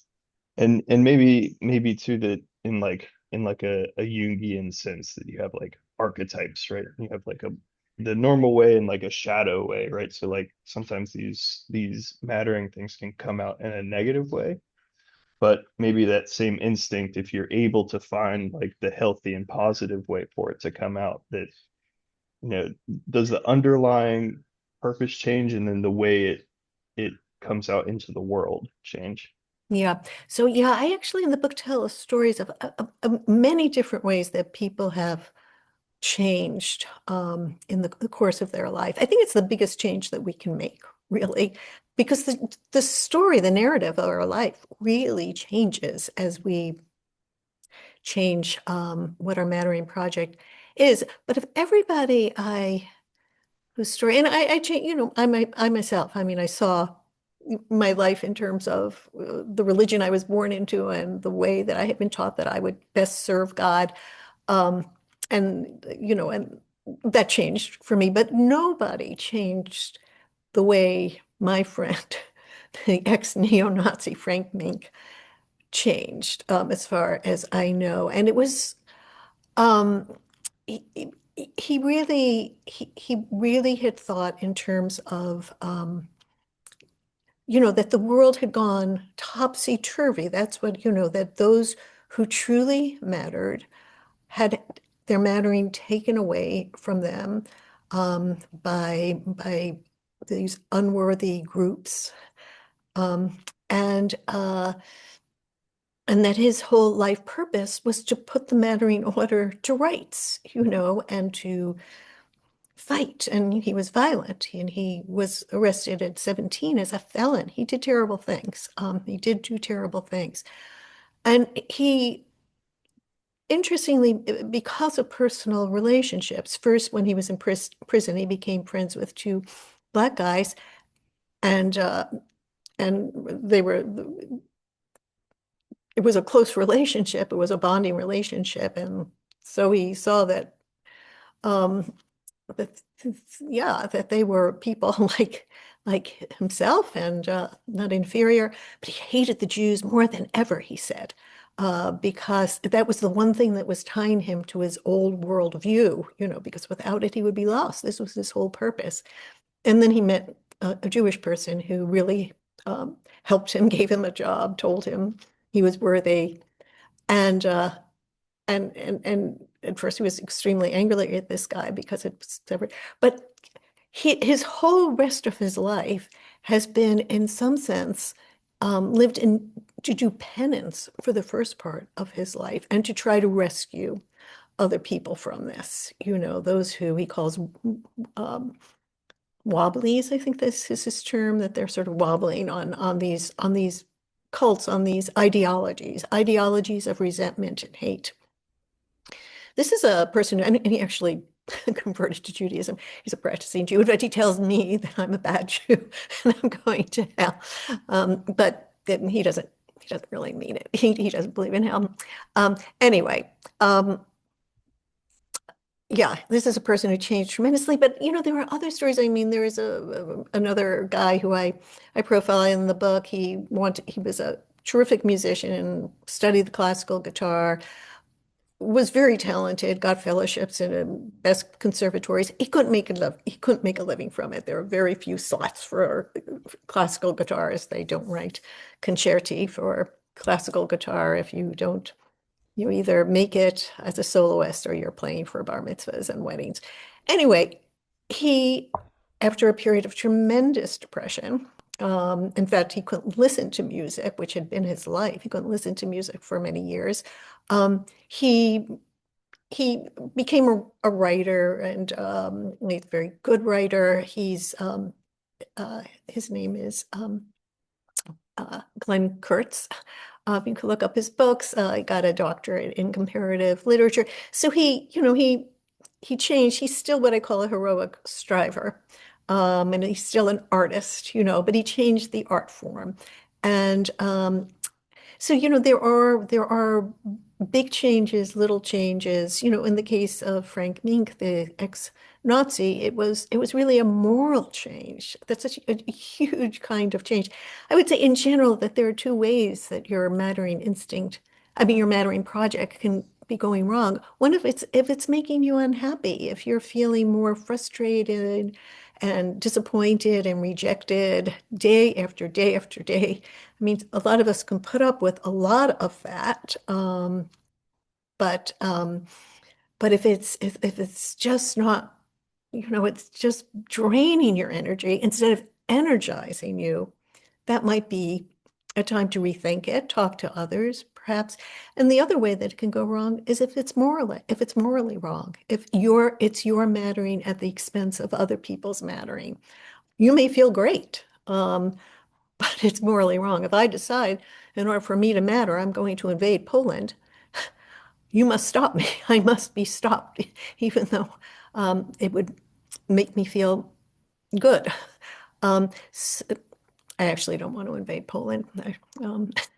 and maybe too that in like a Jungian sense that you have like archetypes, right? You have like a the normal way and like a shadow way, right? So like sometimes these mattering things can come out in a negative way, but maybe that same instinct, if you're able to find like the healthy and positive way for it to come out, that you know does the underlying purpose change, and then the way it comes out into the world change. Yeah. So yeah, I actually in the book tell stories of many different ways that people have changed in the course of their life. I think it's the biggest change that we can make, really, because the story, the narrative of our life really changes as we change what our mattering project is. But if everybody whose story, and I change, I myself, I mean, I saw my life in terms of the religion I was born into and the way that I had been taught that I would best serve God. Um, and that changed for me, but nobody changed the way my friend, the ex-neo-Nazi Frank Mink, changed, as far as I know. And it was, um, he, he really had thought in terms of, that the world had gone topsy-turvy. That's what, that those who truly mattered had their mattering taken away from them by these unworthy groups, um, and uh, and that his whole life purpose was to put the mattering order to rights, and to fight. And he was violent, and he was arrested at 17 as a felon. He did terrible things. He did do terrible things, and he interestingly, because of personal relationships, first when he was in prison, he became friends with two Black guys, and they were. It was a close relationship. It was a bonding relationship, and so he saw that, um, that yeah, that they were people like himself, and not inferior. But he hated the Jews more than ever, he said, because that was the one thing that was tying him to his old world view, because without it, he would be lost. This was his whole purpose. And then he met a Jewish person who really helped him, gave him a job, told him he was worthy. And and at first he was extremely angry at this guy because it was separate. But his whole rest of his life has been, in some sense, lived in to do penance for the first part of his life and to try to rescue other people from this. Those who he calls wobblies. I think this is his term, that they're sort of wobbling on these cults, on these ideologies of resentment and hate. This is a person, and he actually converted to Judaism. He's a practicing Jew, but he tells me that I'm a bad Jew and I'm going to hell. But he doesn't really mean it. He doesn't believe in hell. Anyway, yeah, this is a person who changed tremendously. But there are other stories. I mean, there is another guy who I profile in the book. He was a terrific musician and studied the classical guitar, was very talented, got fellowships in the best conservatories. He couldn't make a living from it. There are very few slots for classical guitarists. They don't write concerti for classical guitar if you don't. You either make it as a soloist or you're playing for bar mitzvahs and weddings. Anyway, after a period of tremendous depression, in fact, he couldn't listen to music, which had been his life. He couldn't listen to music for many years. He became a writer, and he's a very good writer. His name is Glenn Kurtz. You can look up his books. He got a doctorate in comparative literature. So he changed. He's still what I call a heroic striver. And he's still an artist, but he changed the art form. And so, there are big changes, little changes. In the case of Frank Mink, the ex-Nazi, it was really a moral change. That's such a huge kind of change. I would say in general that there are two ways that your mattering project can be going wrong. One, if it's making you unhappy, if you're feeling more frustrated and disappointed and rejected day after day after day. I mean, a lot of us can put up with a lot of that, but if it's just not, it's just draining your energy instead of energizing you, that might be a time to rethink it, talk to others, perhaps. And the other way that it can go wrong is if it's morally wrong, if it's your mattering at the expense of other people's mattering. You may feel great, but it's morally wrong. If I decide in order for me to matter, I'm going to invade Poland, you must stop me. I must be stopped, even though it would make me feel good. S I actually don't want to invade Poland.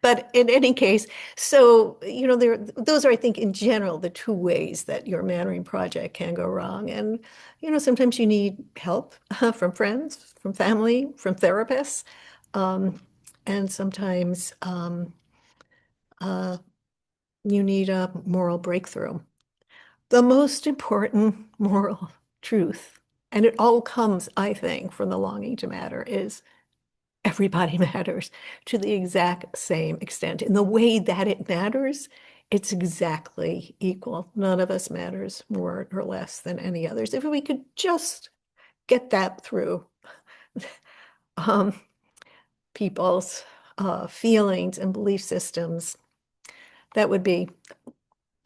But in any case, so, those are, I think, in general, the two ways that your mentoring project can go wrong. And, sometimes you need help from friends, from family, from therapists. Um, and sometimes uh, you need a moral breakthrough. The most important moral truth, and it all comes, I think, from the longing to matter, is everybody matters to the exact same extent. In the way that it matters, it's exactly equal. None of us matters more or less than any others. If we could just get that through um, people's feelings and belief systems, that would be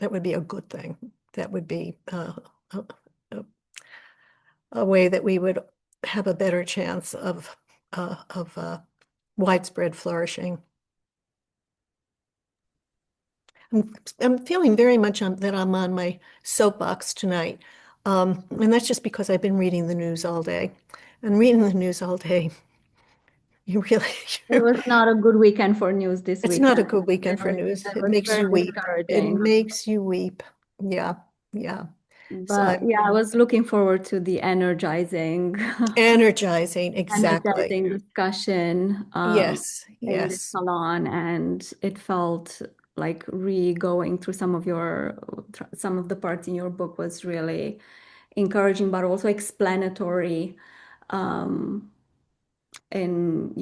a good thing. That would be a, a, a way that we would have a better chance of widespread flourishing. I'm feeling very much that I'm on my soapbox tonight. And that's just because I've been reading the news all day. And reading the news all day, you really, It was not a good weekend for news this it's not a weekend. good weekend for Really. news. That It was makes very you weep. It discouraging. makes you weep. Yeah, yeah. So But I'm yeah, I was looking forward to the energizing, energizing, exactly. energizing discussion Yes, in the yes, salon, and it felt like re-going through some of the parts in your book was really encouraging, but also explanatory. Um, in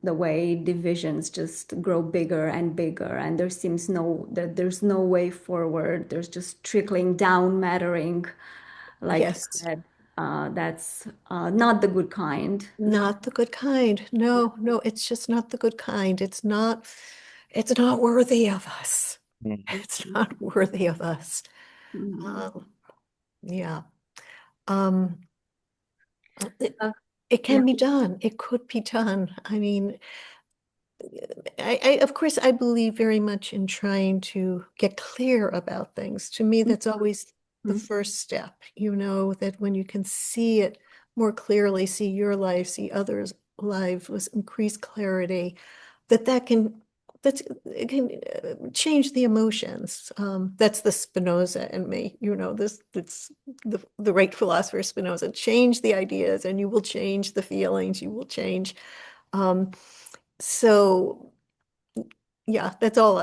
the way divisions just grow bigger and bigger, and there's no way forward. There's just trickling down mattering, like you yes. said. That's not the good kind. Not the good kind. No, no, it's just not the good kind. It's not worthy of us. Mm. It's not worthy of us. Mhm. Um, yeah. Um, it, Uh, it yeah. can be done. It could be done. I mean, of course, I believe very much in trying to get clear about things. To me, that's always the Mhm. first step, that when you can see it more clearly, see your life, see others' lives with increased clarity, that can it can change the emotions. That's the Spinoza in me, that's the great philosopher Spinoza. Change the ideas, and you will change the feelings. You will change. Um, so yeah, that's all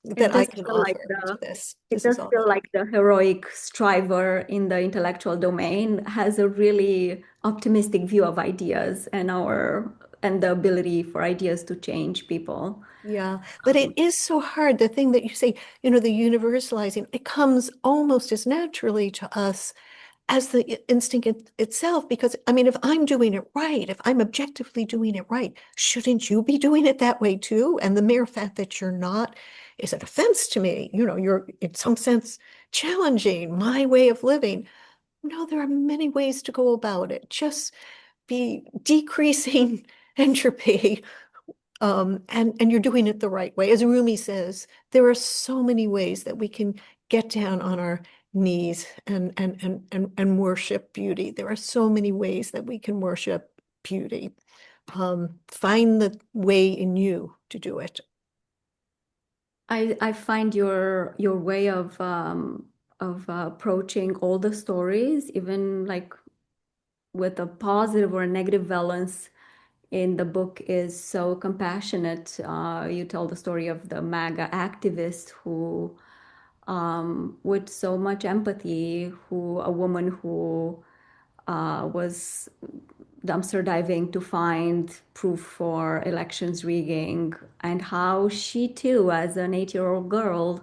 It that I does can feel like offer to the this. it This is does all feel that I like the heroic striver in the intellectual domain has a really optimistic view of ideas and the ability for ideas to change people. Yeah, but it is so hard. The thing that you say, the universalizing, it comes almost as naturally to us as the instinct itself. Because, I mean, if I'm doing it right, if I'm objectively doing it right, shouldn't you be doing it that way too? And the mere fact that you're not is an offense to me. You're in some sense challenging my way of living. No, there are many ways to go about it. Just be decreasing entropy, and you're doing it the right way. As Rumi says, there are so many ways that we can get down on our knees and worship beauty. There are so many ways that we can worship beauty. Find the way in you to do it. I find your way of approaching all the stories, even like with a positive or a negative valence in the book, is so compassionate. You tell the story of the MAGA activist who, with so much empathy, a woman who was dumpster diving to find proof for elections rigging, and how she too, as an 8-year-old girl,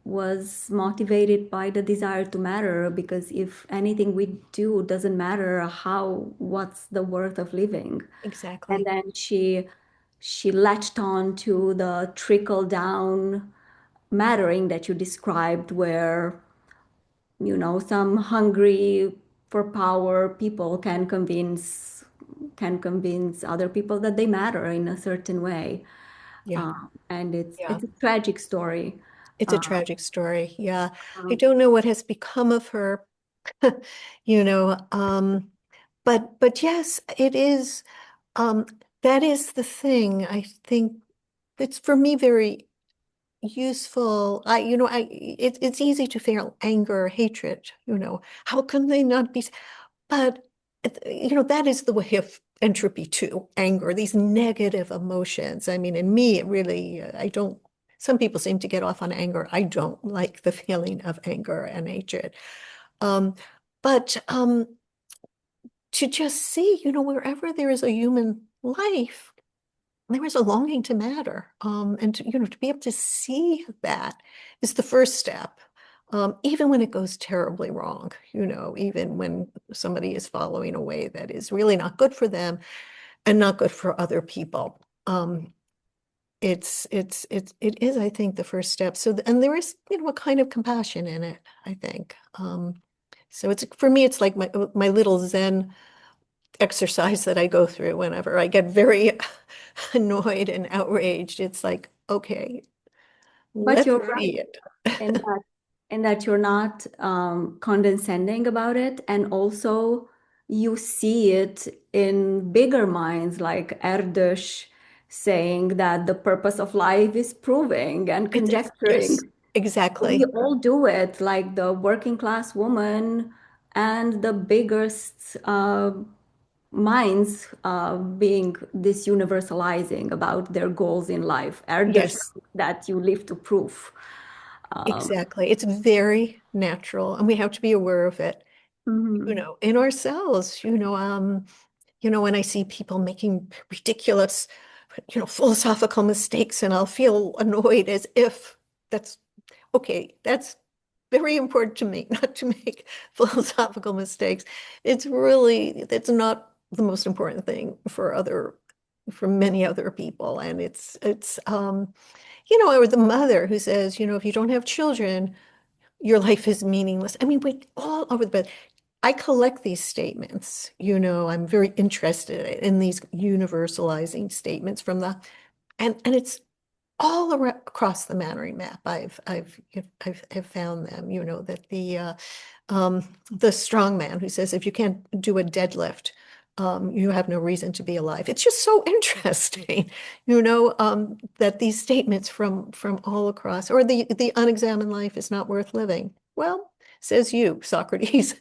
was motivated by the desire to matter, because if anything we do doesn't matter, what's the worth of living? And Exactly. then she latched on to the trickle down mattering that you described, where some hungry for power people can convince other people that they matter in a certain way. Yeah. And it's Yeah. it's a tragic story. It's a Uh, tragic story. Yeah. I don't know what has become of her, you know, but yes, it is, um, that is the thing. I think it's for me very useful. It's easy to feel anger or hatred, how can they not be? But, that is the way of entropy too, anger, these negative emotions. I mean, in me, it really, I don't, some people seem to get off on anger. I don't like the feeling of anger and hatred. Um, but to just see, wherever there is a human life, there is a longing to matter. And to be able to see that is the first step. Even when it goes terribly wrong, even when somebody is following a way that is really not good for them and not good for other people. It is, I think, the first step. So, and there is, a kind of compassion in it, I think. So it's, for me, it's like my little Zen exercise that I go through whenever I get very annoyed and outraged. It's like, okay, but let's you're right see it. in that you're not condescending about it, and also you see it in bigger minds like Erdős saying that the purpose of life is proving and conjecturing. Yes, We exactly. all do it, like the working class woman and the biggest minds being this universalizing about their goals in life. Erdős Yes, that you live to prove. exactly. It's very natural, and we have to be aware of it, Mhm. in ourselves. When I see people making ridiculous, philosophical mistakes, and I'll feel annoyed as if that's okay, that's very important to me, not to make philosophical mistakes. That's not the most important thing for many other people. And or the mother who says, if you don't have children, your life is meaningless. I mean, we all over the bed. I collect these statements, I'm very interested in these universalizing statements and it's all across the Mannering map. I've found them, that the strong man who says, if you can't do a deadlift, you have no reason to be alive. It's just so interesting, that these statements from all across, or the unexamined life is not worth living. Well, says you, Socrates.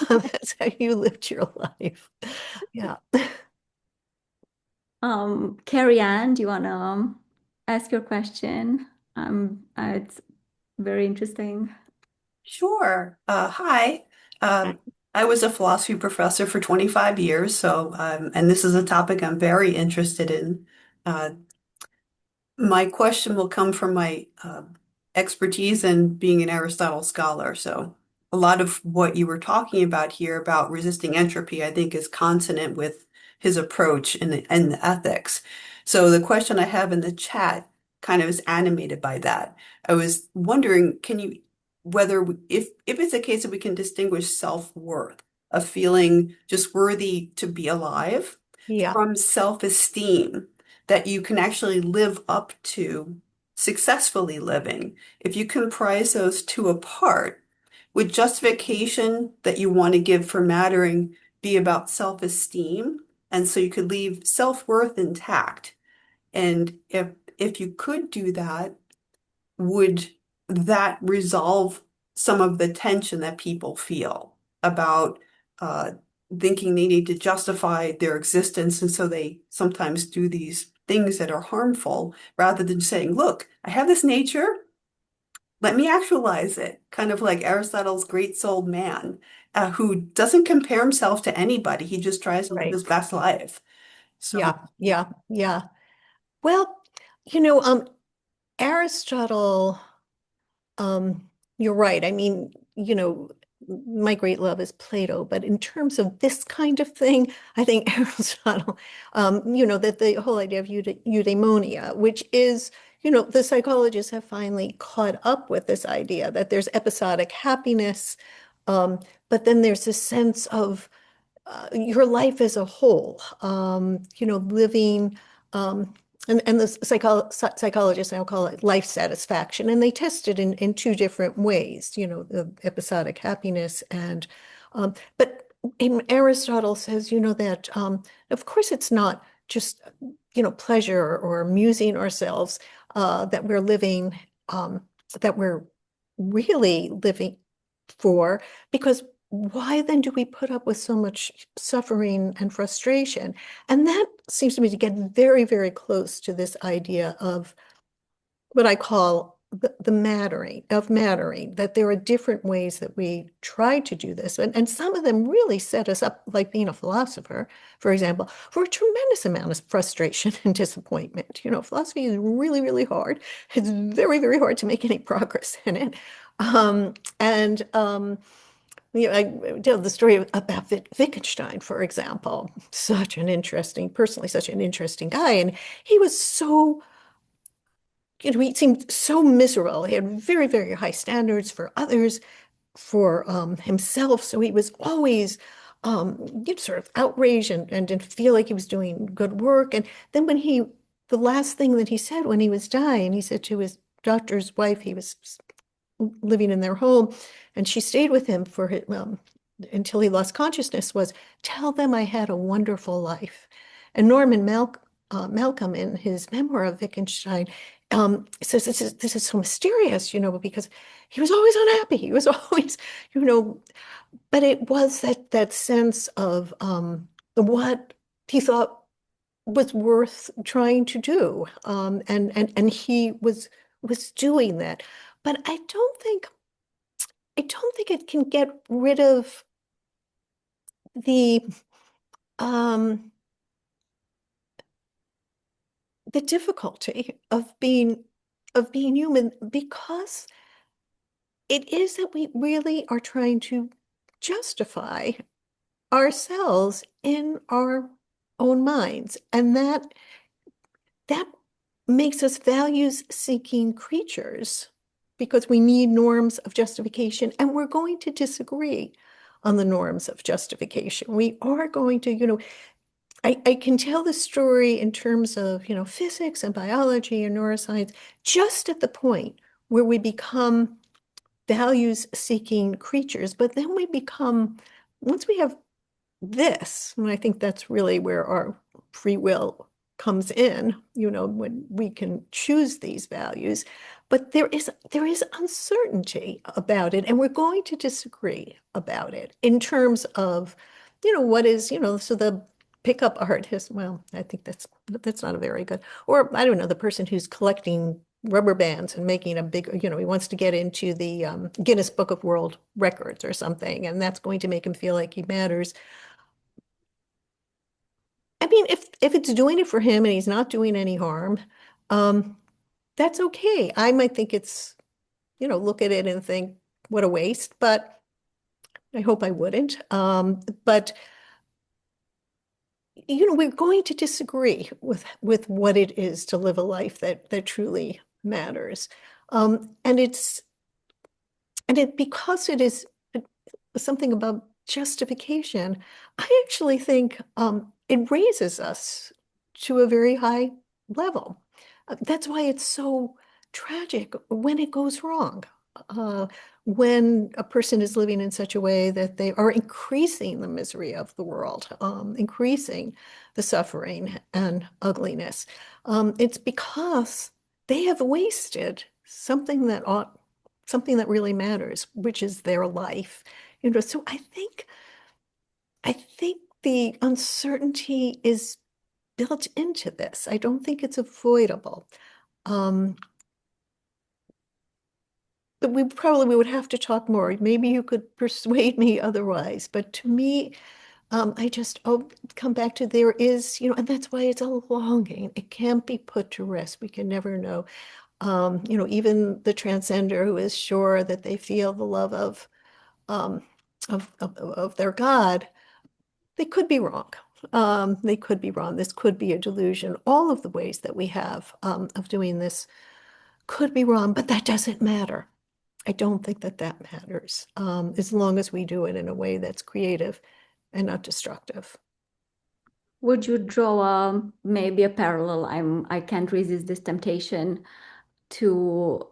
That's how you lived your life. Yeah. Carrie Ann, do you want to ask your question? It's very interesting. Sure. Hi. Um, I was a philosophy professor for 25 years, and this is a topic I'm very interested in. Uh, my question will come from my expertise in being an Aristotle scholar. So, a lot of what you were talking about here about resisting entropy, I think, is consonant with his approach in the ethics. So, the question I have in the chat kind of is animated by that. I was wondering, if it's a case that we can distinguish self-worth, a feeling just worthy to be alive, Yeah. from self-esteem that you can actually live up to successfully living. If you comprise those two apart, would justification that you want to give for mattering be about self-esteem? And so you could leave self-worth intact. And if you could do that, would that resolve some of the tension that people feel about uh, thinking they need to justify their existence? And so they sometimes do these things that are harmful rather than saying, look, I have this nature, let me actualize it. Kind of like Aristotle's great-souled man, who doesn't compare himself to anybody. He just tries to live Right. his best life. So Yeah. Yeah. Yeah. Well, you know, um, Aristotle, you're right. I mean, my great love is Plato, but in terms of this kind of thing, I think Aristotle, that the whole idea of eudaimonia, which is, the psychologists have finally caught up with this idea that there's episodic happiness, um, but then there's a sense of your life as a whole, living, um, and the psychologists now call it life satisfaction, and they test it in two different ways, the episodic happiness but Aristotle says, that of course it's not just, pleasure or amusing ourselves that we're living, that we're really living for, because why then do we put up with so much suffering and frustration? And that seems to me to get very, very close to this idea of what I call the mattering, that there are different ways that we try to do this. And some of them really set us up, like being a philosopher, for example, for a tremendous amount of frustration and disappointment. Philosophy is really, really hard. It's very, very hard to make any progress in it. I tell the story about Wittgenstein, for example, personally, such an interesting guy. And he was he seemed so miserable. He had very, very high standards for others, for himself. So he was always sort of outraged and didn't feel like he was doing good work. And then the last thing that he said when he was dying, he said to his doctor's wife, he was living in their home, and she stayed with him until he lost consciousness, was, "Tell them I had a wonderful life." And Malcolm, in his memoir of Wittgenstein, says this is so mysterious, because he was always unhappy. He was always, but it was that sense of what he thought was worth trying to do, and he was doing that. But I don't think it can get rid of the um, the difficulty of being human, because it is that we really are trying to justify ourselves in our own minds, and that makes us values-seeking creatures, because we need norms of justification, and we're going to disagree on the norms of justification. We are going to, I can tell the story in terms of, physics and biology and neuroscience, just at the point where we become values-seeking creatures, but then once we have this, and I think that's really where our free will comes in, when we can choose these values. But there is uncertainty about it, and we're going to disagree about it in terms of, what is, so the pickup artist, well, I think that's not a very good, or I don't know, the person who's collecting rubber bands and making a big, he wants to get into the Guinness Book of World Records or something, and that's going to make him feel like he matters. I mean, if it's doing it for him and he's not doing any harm, that's okay. I might think it's, look at it and think, what a waste, but I hope I wouldn't. But we're going to disagree with what it is to live a life that truly matters. Because it is something about justification, I actually think it raises us to a very high level. That's why it's so tragic when it goes wrong. When a person is living in such a way that they are increasing the misery of the world, increasing the suffering and ugliness. It's because they have wasted something that really matters, which is their life. So I think the uncertainty is built into this. I don't think it's avoidable. But we would have to talk more. Maybe you could persuade me otherwise. But to me, I just come back to there is, and that's why it's a longing. It can't be put to rest. We can never know. Even the transcender who is sure that they feel the love of their God, they could be wrong. They could be wrong. This could be a delusion. All of the ways that we have of doing this could be wrong, but that doesn't matter. I don't think that matters, as long as we do it in a way that's creative and not destructive. Would you draw maybe a parallel? I can't resist this temptation to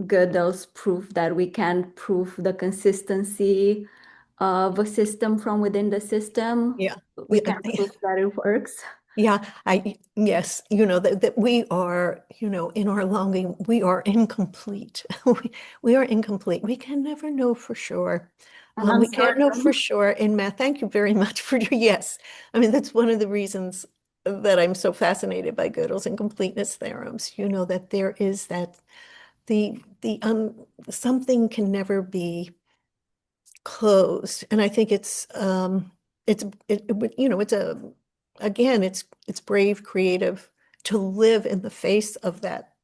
Gödel's proof that we can prove the consistency of a system from within the system. Yeah. We Yeah. can prove that it works. Yeah, yes, that we are, in our longing, we are incomplete. We are incomplete. We can never know for sure. And We can't know for uncertain. sure in math. Thank you very much for your yes. I mean, that's one of the reasons that I'm so fascinated by Gödel's incompleteness theorems, that there is that the something can never be closed. And I think it's brave, creative to live in the face of that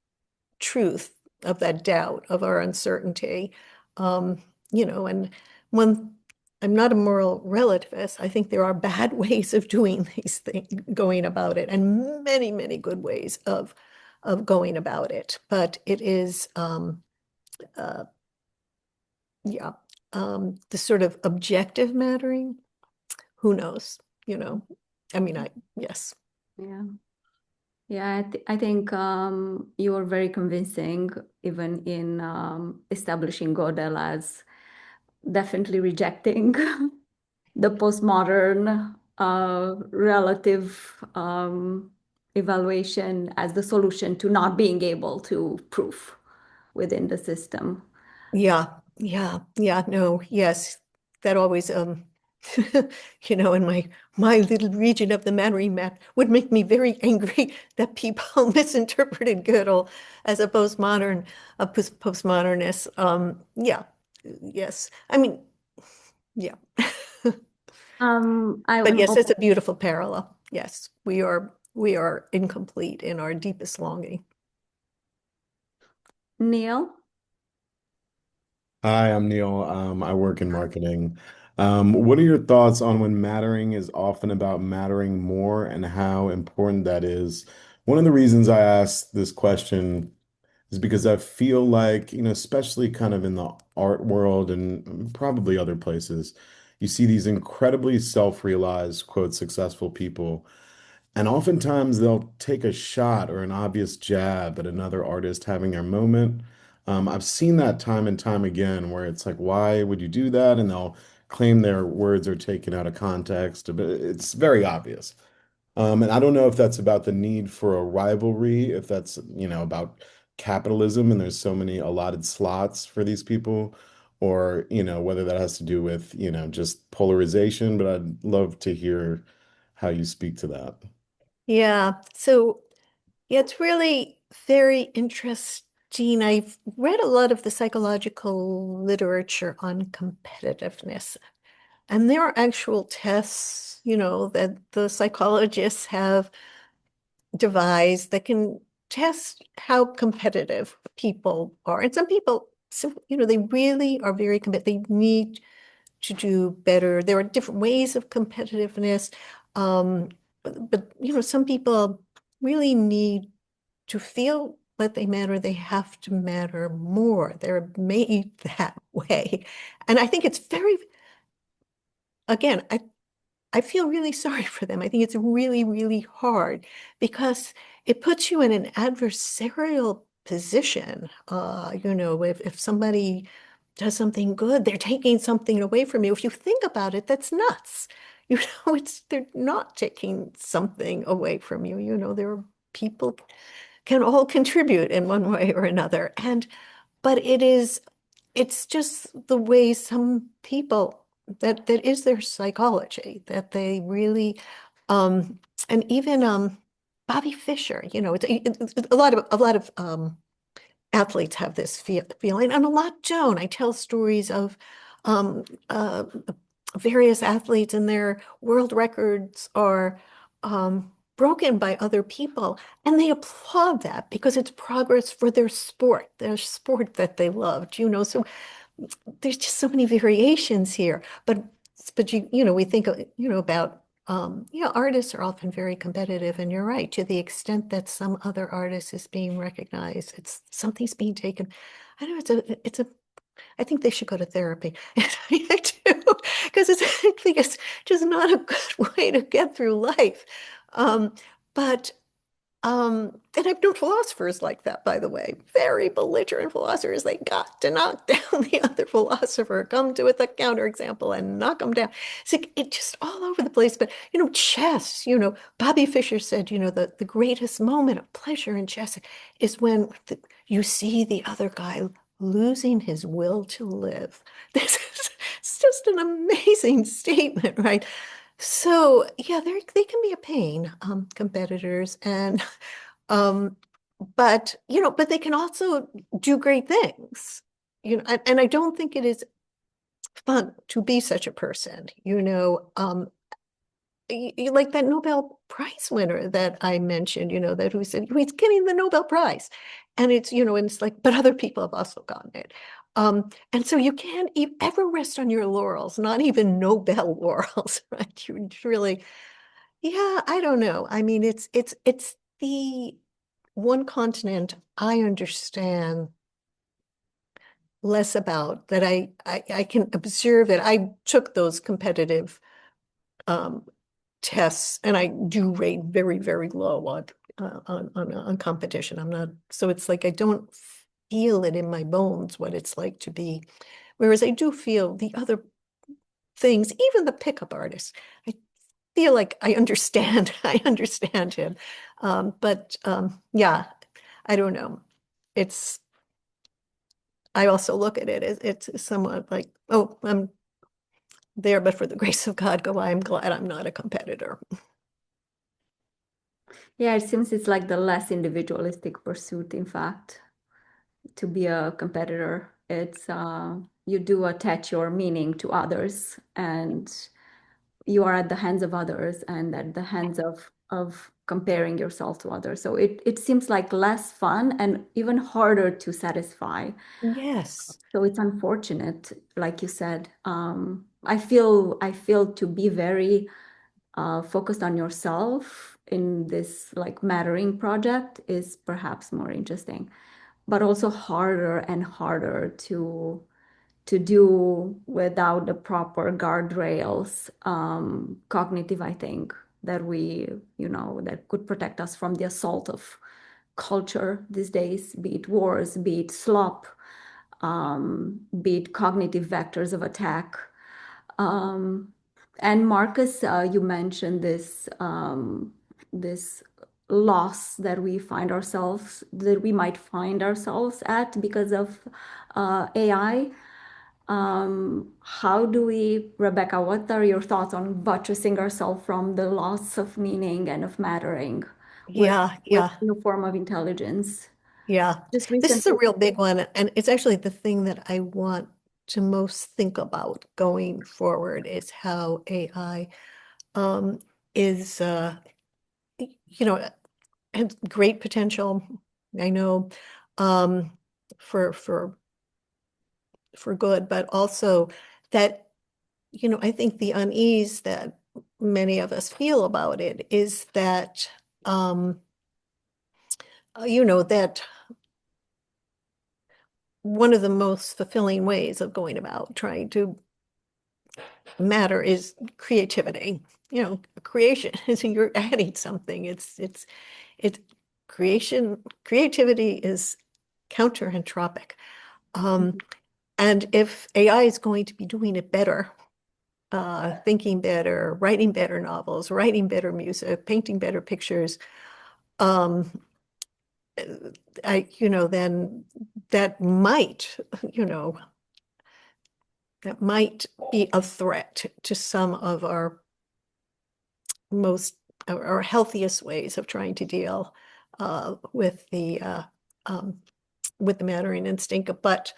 truth, of that doubt, of our uncertainty. Um, and when I'm not a moral relativist, I think there are bad ways of doing these things, going about it, and many, many good ways of going about it. But it is uh, yeah. The sort of objective mattering, who knows, I mean, yes. Yeah. Yeah, I think you were very convincing, even in establishing Gödel as definitely rejecting the postmodern relative evaluation as the solution to not being able to prove within the system. Yeah, no, yes. That always, in my little region of the Mandarin map would make me very angry that people misinterpreted Gödel as a postmodernist. Yeah, yes. I mean, yeah. But I'm yes, it's open. a beautiful parallel. Yes, we are incomplete in our deepest longing. Neil? Hi, I'm Neil. I work in marketing. What are your thoughts on when mattering is often about mattering more and how important that is? One of the reasons I asked this question is because I feel like, especially kind of in the art world and probably other places, you see these incredibly self-realized, quote, successful people. And oftentimes they'll take a shot or an obvious jab at another artist having their moment. I've seen that time and time again where it's like, why would you do that? And they'll claim their words are taken out of context, but it's very obvious. And I don't know if that's about the need for a rivalry, if that's, about capitalism and there's so many allotted slots for these people, or, whether that has to do with, just polarization, but I'd love to hear how you speak to that. Yeah. So yeah, it's really very interesting. I've read a lot of the psychological literature on competitiveness, and there are actual tests, that the psychologists have devised that can test how competitive people are. And some people, they really are very competitive. They need to do better. There are different ways of competitiveness. But some people really need to feel that they matter. They have to matter more. They're made that way. And I think it's again, I feel really sorry for them. I think it's really, really hard because it puts you in an adversarial position. If somebody does something good, they're taking something away from you. If you think about it, that's nuts. They're not taking something away from you. There are people can all contribute in one way or another. But it's just the way some people that is their psychology, that they really and even Bobby Fischer, it's a lot of athletes have this feeling, and a lot don't. I tell stories of um, uh, various athletes, and their world records are broken by other people, and they applaud that because it's progress for their sport that they loved. So there's just so many variations here. But we think about artists are often very competitive, and you're right, to the extent that some other artist is being recognized, something's being taken. I know I think they should go to therapy. I do, because it's just not a good way to get through life. But and I've known philosophers like that, by the way, very belligerent philosophers. They got to knock down the other philosopher, come to with a counterexample and knock them down. It's like it just all over the place. But chess, Bobby Fischer said, the greatest moment of pleasure in chess is when you see the other guy losing his will to live. This is it's just an amazing statement, right? So yeah, they can be a pain, competitors, and um, but they can also do great things, and I don't think it is fun to be such a person, like that Nobel Prize winner that I mentioned, that who said he's getting the Nobel Prize. And and it's like, but other people have also gotten it. And so you can't ever rest on your laurels, not even Nobel laurels, right? You really, yeah, I don't know. I mean, it's the one continent I understand less about, that I can observe it. I took those competitive tests, and I do rate very, very low on competition. I'm not, so it's like I don't feel it in my bones what it's like to be, whereas I do feel the other things, even the pickup artist. I feel like I understand. I understand him, but yeah, I don't know. It's I also look at it as it's somewhat like, oh, I'm there, but for the grace of God, go. I'm glad I'm not a competitor. Yeah, it seems it's like the less individualistic pursuit, in fact, to be a competitor. It's you do attach your meaning to others, and you are at the hands of others and at the hands of comparing yourself to others. So it seems like less fun and even harder to satisfy. Yes. So it's unfortunate, like you said. I feel to be very focused on yourself in this like mattering project is perhaps more interesting, but also harder and harder to do without the proper guardrails, cognitive, I think, that that could protect us from the assault of culture these days, be it wars, be it slop, be it cognitive vectors of attack. Um, and Marcus, you mentioned this loss that we might find ourselves at because of AI. How do we, Rebecca, what are your thoughts on buttressing ourselves from the loss of meaning and of mattering with Yeah, with yeah, new form of intelligence? yeah. Just This is a recently, real big one, and it's actually the thing that I want to most think about going forward is how AI is you know has great potential. I know um for good, but also that I think the unease that many of us feel about it is that that one of the most fulfilling ways of going about trying to matter is creativity. Creation is you're adding something. It's creativity is counter-entropic. And if AI is going to be doing it better, thinking better, writing better novels, writing better music, painting better pictures, um, then that might, be a threat to some of our most our healthiest ways of trying to deal with the mattering instinct. But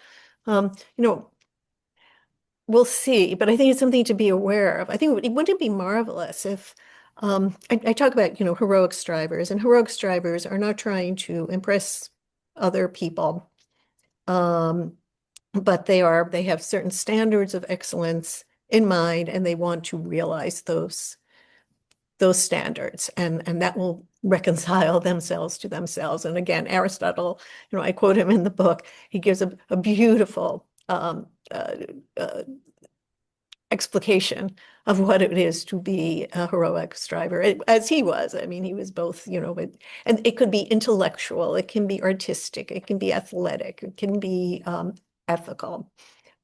we'll see. But I think it's something to be aware of. I think wouldn't it be marvelous if I talk about heroic strivers, and heroic strivers are not trying to impress other people, but they have certain standards of excellence in mind, and they want to realize those standards, and that will reconcile themselves to themselves. And again, Aristotle, I quote him in the book. He gives a beautiful explication of what it is to be a heroic striver, as he was. I mean, he was both, and it could be intellectual, it can be artistic, it can be athletic, it can be ethical.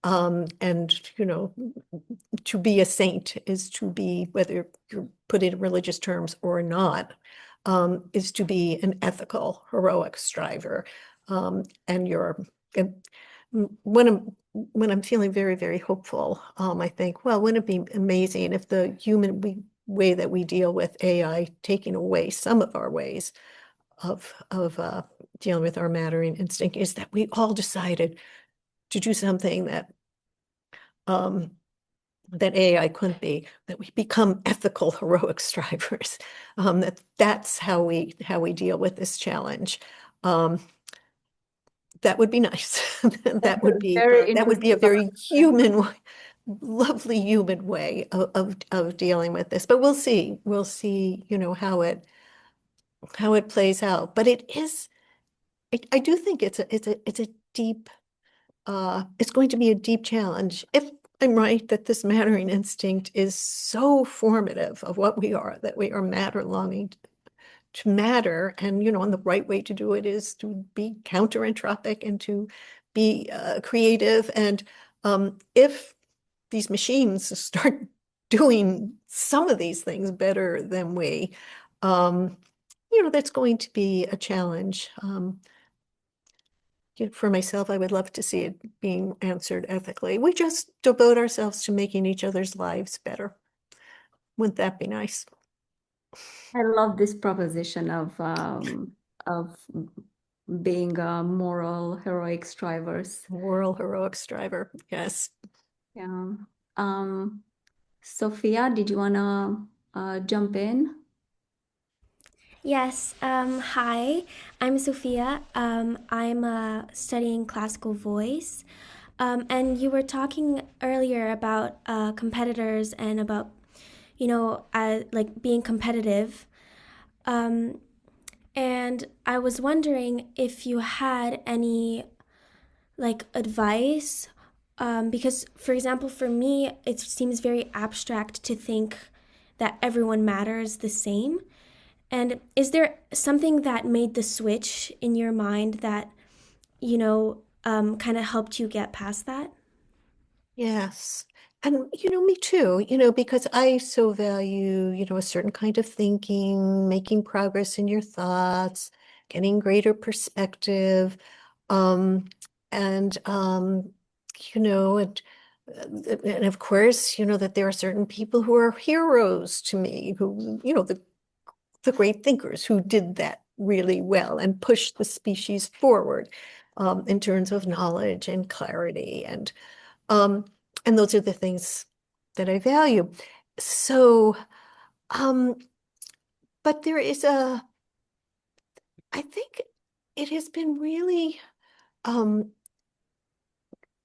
And, to be a saint is to be, whether you put it in religious terms or not, is to be an ethical, heroic striver. And when I'm feeling very, very hopeful, I think, well, wouldn't it be amazing if the way that we deal with AI, taking away some of our ways of dealing with our mattering instinct, is that we all decided to do something that AI couldn't be, that we become ethical, heroic strivers. That's how we deal with this challenge. That would be nice. That would be a very human, lovely human way of dealing with this. But we'll see. We'll see, how it plays out. But it is, I do think it's a deep, it's going to be a deep challenge. If I'm right that this mattering instinct is so formative of what we are, that we are matter, longing to matter, and and the right way to do it is to be counter-entropic and to be creative. And if these machines start doing some of these things better than we, that's going to be a challenge. For myself, I would love to see it being answered ethically. We just devote ourselves to making each other's lives better. Wouldn't that be nice? I love this proposition of being moral, heroic strivers. Moral, heroic striver, yes. Yeah. Sophia, did you want to jump in? Yes, hi, I'm Sophia. I'm studying classical voice. And you were talking earlier about competitors and about, like being competitive. And I was wondering if you had any like advice, because, for example, for me, it seems very abstract to think that everyone matters the same. And is there something that made the switch in your mind that, kind of helped you get past that? Yes. And, me too, because I so value, a certain kind of thinking, making progress in your thoughts, getting greater perspective. Um, and, and of course, that there are certain people who are heroes to me, who, the great thinkers who did that really well and pushed the species forward in terms of knowledge and clarity. Um, and those are the things that I value. So, but there is I think it has been really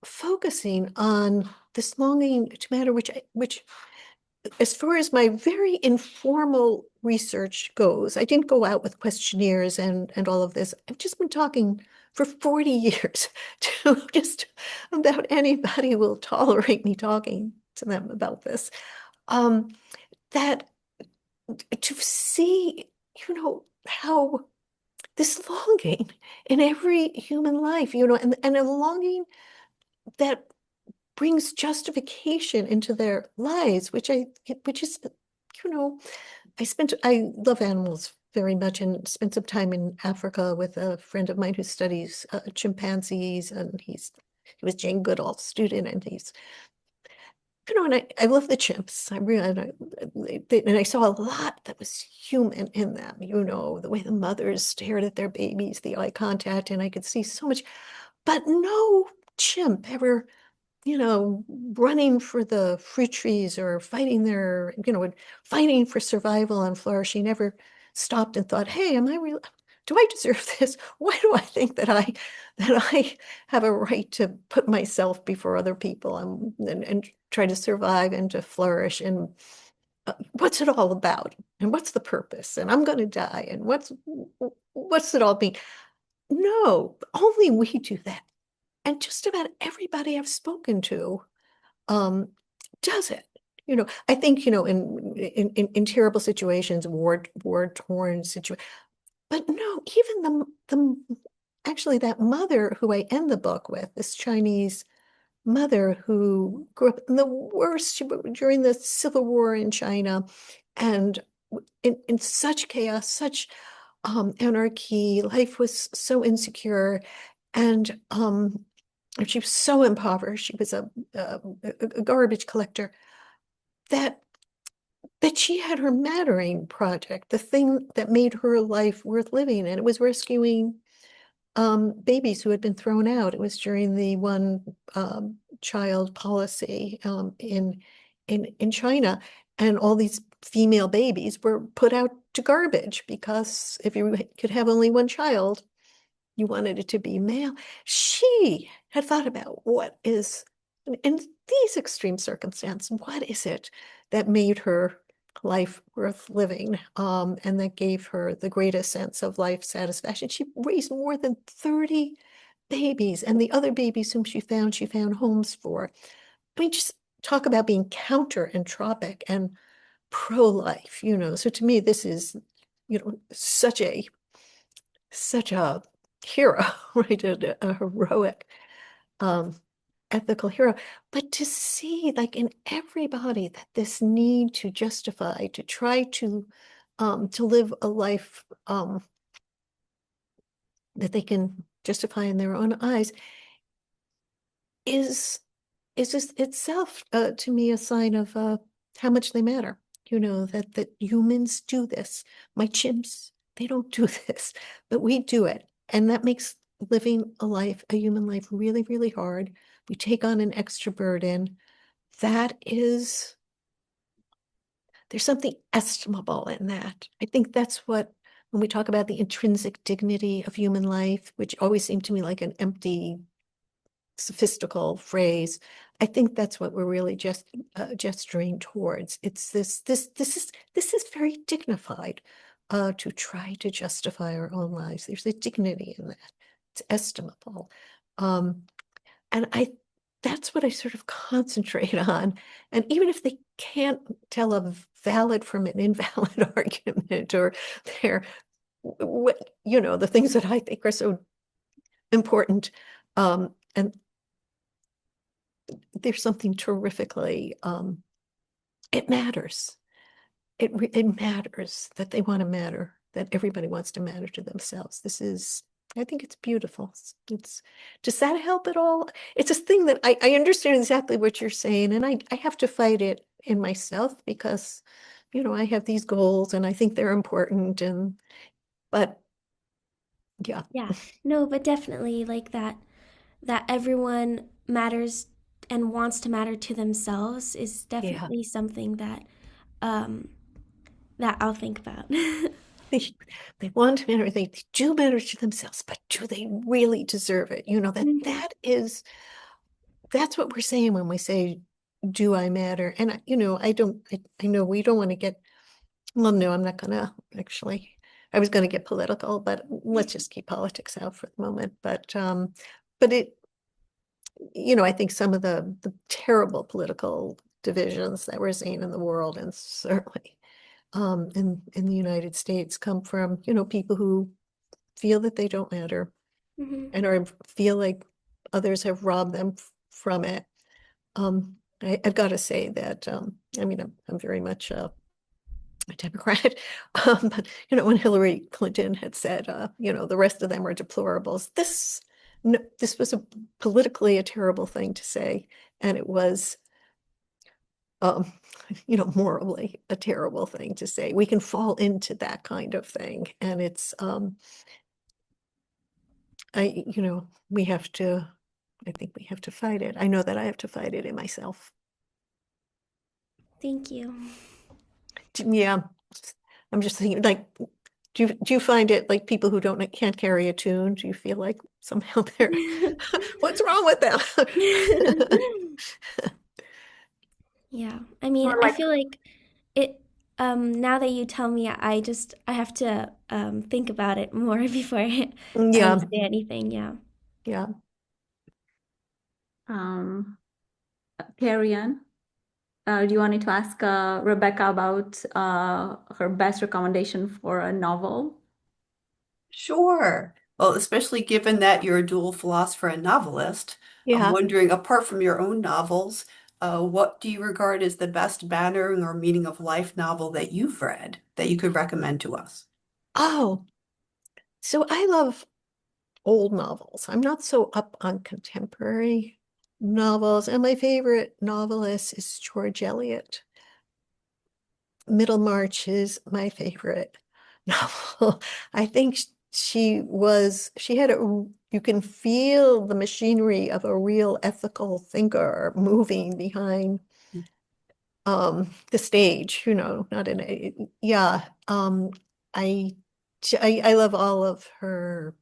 focusing on this longing to matter, which as far as my very informal research goes, I didn't go out with questionnaires and all of this. I've just been talking for 40 years to just about anybody who will tolerate me talking to them about this. That to see, how this longing in every human life, and a longing that brings justification into their lives, which is, I love animals very much and spent some time in Africa with a friend of mine who studies chimpanzees, and he was Jane Goodall's student, and he's, and I love the chimps. I really, and I saw a lot that was human in them, the way the mothers stared at their babies, the eye contact, and I could see so much, but no chimp ever running for the fruit trees or fighting fighting for survival and flourishing, never stopped and thought, hey, do I deserve this? Why do I think that I have a right to put myself before other people and try to survive and to flourish? And what's it all about? And what's the purpose? And I'm going to die. And what's it all mean? No, only we do that. And just about everybody I've spoken to does it? I think, in terrible situations, war-torn situations, but no, even actually that mother who I end the book with, this Chinese mother who grew up in the worst during the Civil War in China, and in such chaos, such anarchy. Life was so insecure, and she was so impoverished. She was a garbage collector. That she had her Mattering project, the thing that made her life worth living, and it was rescuing babies who had been thrown out. It was during the one child policy in China, and all these female babies were put out to garbage because if you could have only one child, you wanted it to be male. She had thought about what is, in these extreme circumstances, what is it that made her life worth living, and that gave her the greatest sense of life satisfaction. She raised more than 30 babies, and the other babies whom she found homes for. I mean, just talk about being counter-entropic and pro-life, So to me, this is, such a hero, right? A heroic, ethical hero. But to see, like, in everybody, that this need to justify, to try to live a life that they can justify in their own eyes is just itself, to me, a sign of how much they matter. That humans do this. My chimps, they don't do this, but we do it. And that makes living a human life, really, really hard. We take on an extra burden. There's something estimable in that. I think that's what, when we talk about the intrinsic dignity of human life, which always seemed to me like an empty, sophistical phrase, I think that's what we're really just gesturing towards. It's this is very dignified, to try to justify our own lives. There's a dignity in that. It's estimable. And that's what I sort of concentrate on. And even if they can't tell a valid from an invalid argument, or they're, the things that I think are so important, and there's something terrifically, it matters. It matters that they want to matter, that everybody wants to matter to themselves. I think it's beautiful. Does that help at all? It's a thing that I understand exactly what you're saying, and I have to fight it in myself because, I have these goals and I think they're important, but yeah. Yeah, no, but definitely like that everyone matters and wants to matter to themselves is definitely something that that I'll think about. They want to matter, they do matter to themselves, but do they really deserve it? That's what we're saying when we say, do I matter? And I know we don't want to get, well, no, I'm not gonna actually, I was gonna get political, but let's just keep politics out for the moment. But it, I think some of the terrible political divisions that we're seeing in the world, and certainly in the United States, come from, people who feel that they don't matter, and feel like others have robbed them from it. I've got to say that, I'm very much a Democrat, but when Hillary Clinton had said, the rest of them are deplorables, this was politically a terrible thing to say, and it was, morally a terrible thing to say. We can fall into that kind of thing, and it's, we have to, I think we have to fight it. I know that I have to fight it in myself. Thank you. Yeah, I'm just thinking, like, do you find it like people who can't carry a tune? Do you feel like somehow they're, what's wrong with them? Yeah, I mean, I feel like it, now that you tell me, I have to think about it more before I Yeah. say anything. Yeah. Yeah. Carrie Ann? do you want me to ask Rebecca about her best recommendation for a novel? Sure. Well, especially given that you're a dual philosopher and novelist, I'm Yeah. wondering, apart from your own novels, what do you regard as the best bannering or meaning of life novel that you've read that you could recommend to us? Oh, so I love old novels. I'm not so up on contemporary novels, and my favorite novelist is George Eliot. Middlemarch is my favorite novel. I think she had you can feel the machinery of a real ethical thinker moving behind the stage, not in a, yeah. I, I love all of her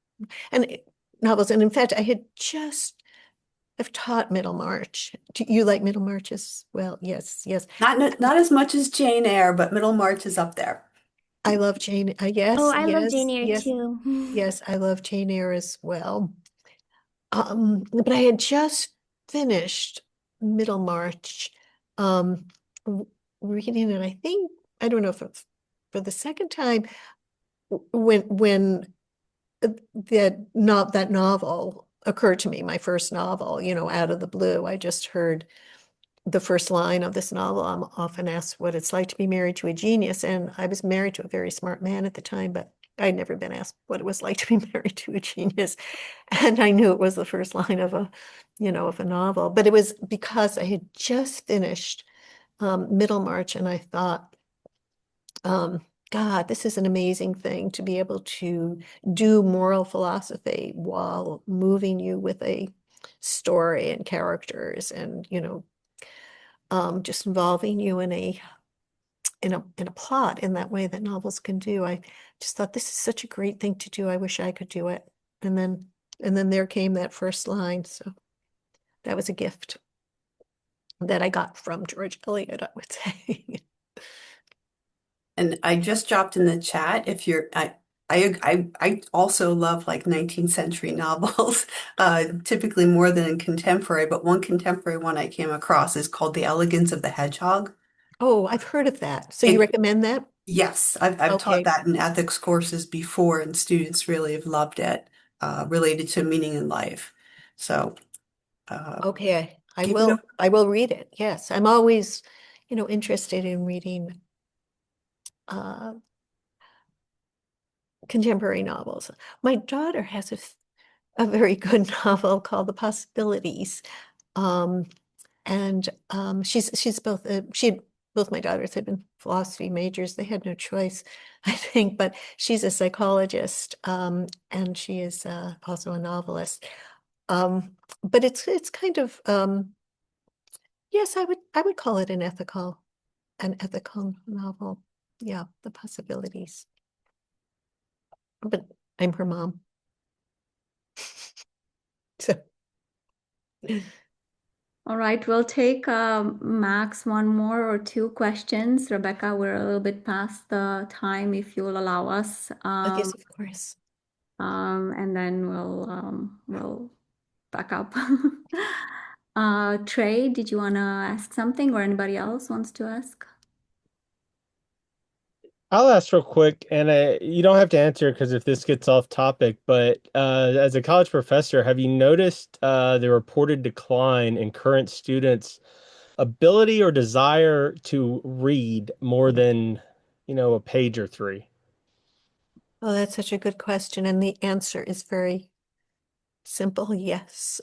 and novels. And in fact, I've taught Middlemarch. Do you like Middlemarch as well? Yes, yes. Not as much as Jane Eyre, but Middlemarch is up there. I love Jane. Oh, Yes, I love Jane yes, Eyre yes, too. yes. I love Jane Eyre as well. But I had just finished Middlemarch, um, reading it. I think I don't know if it's for the second time when that novel occurred to me, my first novel, out of the blue. I just heard the first line of this novel. I'm often asked what it's like to be married to a genius, and I was married to a very smart man at the time, but I'd never been asked what it was like to be married to a genius. And I knew it was the first line of a novel, but it was because I had just finished Middlemarch, and I thought, God, this is an amazing thing to be able to do moral philosophy while moving you with a story and characters and, just involving you in a plot in that way that novels can do. I just thought this is such a great thing to do. I wish I could do it. And then there came that first line. So that was a gift that I got from George Eliot, I would say. And I just dropped in the chat if you're I also love like 19th century novels, typically more than contemporary, but one contemporary one I came across is called The Elegance of the Hedgehog. Oh, I've heard of that. So you It recommend that? Yes, I've taught Okay. that in ethics courses before, and students really have loved it, related to meaning in life. So Okay. I give it a will I will read it. Yes. I'm always, interested in reading uh contemporary novels. My daughter has a very good novel called The Possibilities. Um, and she's both my daughters had been philosophy majors. They had no choice, I think, but she's a psychologist, and she is also a novelist. But it's kind of yes, I would call it an ethical novel. Yeah, The Possibilities. But I'm her mom. So All right, we'll take max one more or two questions. Rebecca, we're a little bit past the time if you'll allow us. yes, of course. And then we'll back up. Trey, did you want to ask something or anybody else wants to ask? I'll ask real quick, and you don't have to answer because if this gets off topic, but as a college professor, have you noticed the reported decline in current students' ability or desire to read more than, a page or three? Oh, that's such a good question. And the answer is very simple. Yes.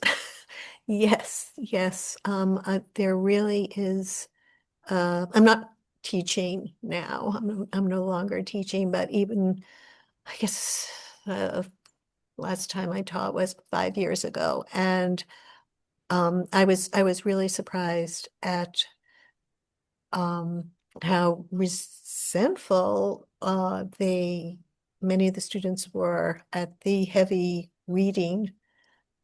Yes, yes. There really is, I'm not teaching now. I'm no longer teaching, but even, I guess, last time I taught was 5 years ago. And I was really surprised at how resentful many of the students were at the heavy reading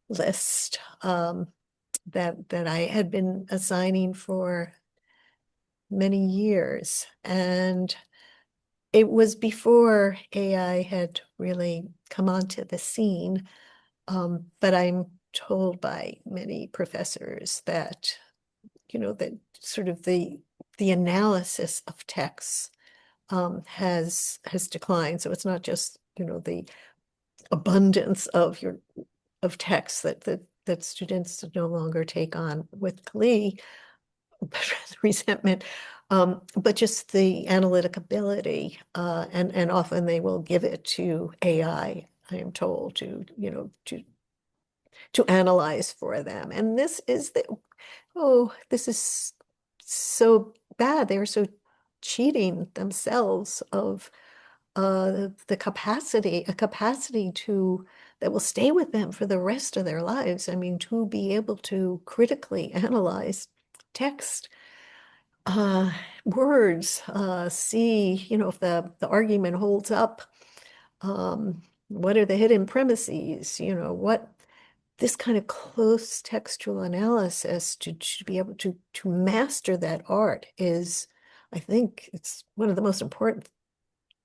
list that I had been assigning for many years. And it was before AI had really come onto the scene. But I'm told by many professors that, that sort of the the analysis of texts has declined. So it's not just, the abundance of texts that students no longer take on with glee, resentment, but just the analytic ability, and often they will give it to AI, I am told, to analyze for them. And this is so bad. They are so cheating themselves of a capacity that will stay with them for the rest of their lives. I mean, to be able to critically analyze text, words, see, if the argument holds up, what are the hidden premises, what this kind of close textual analysis to be able to master that art is, I think it's one of the most important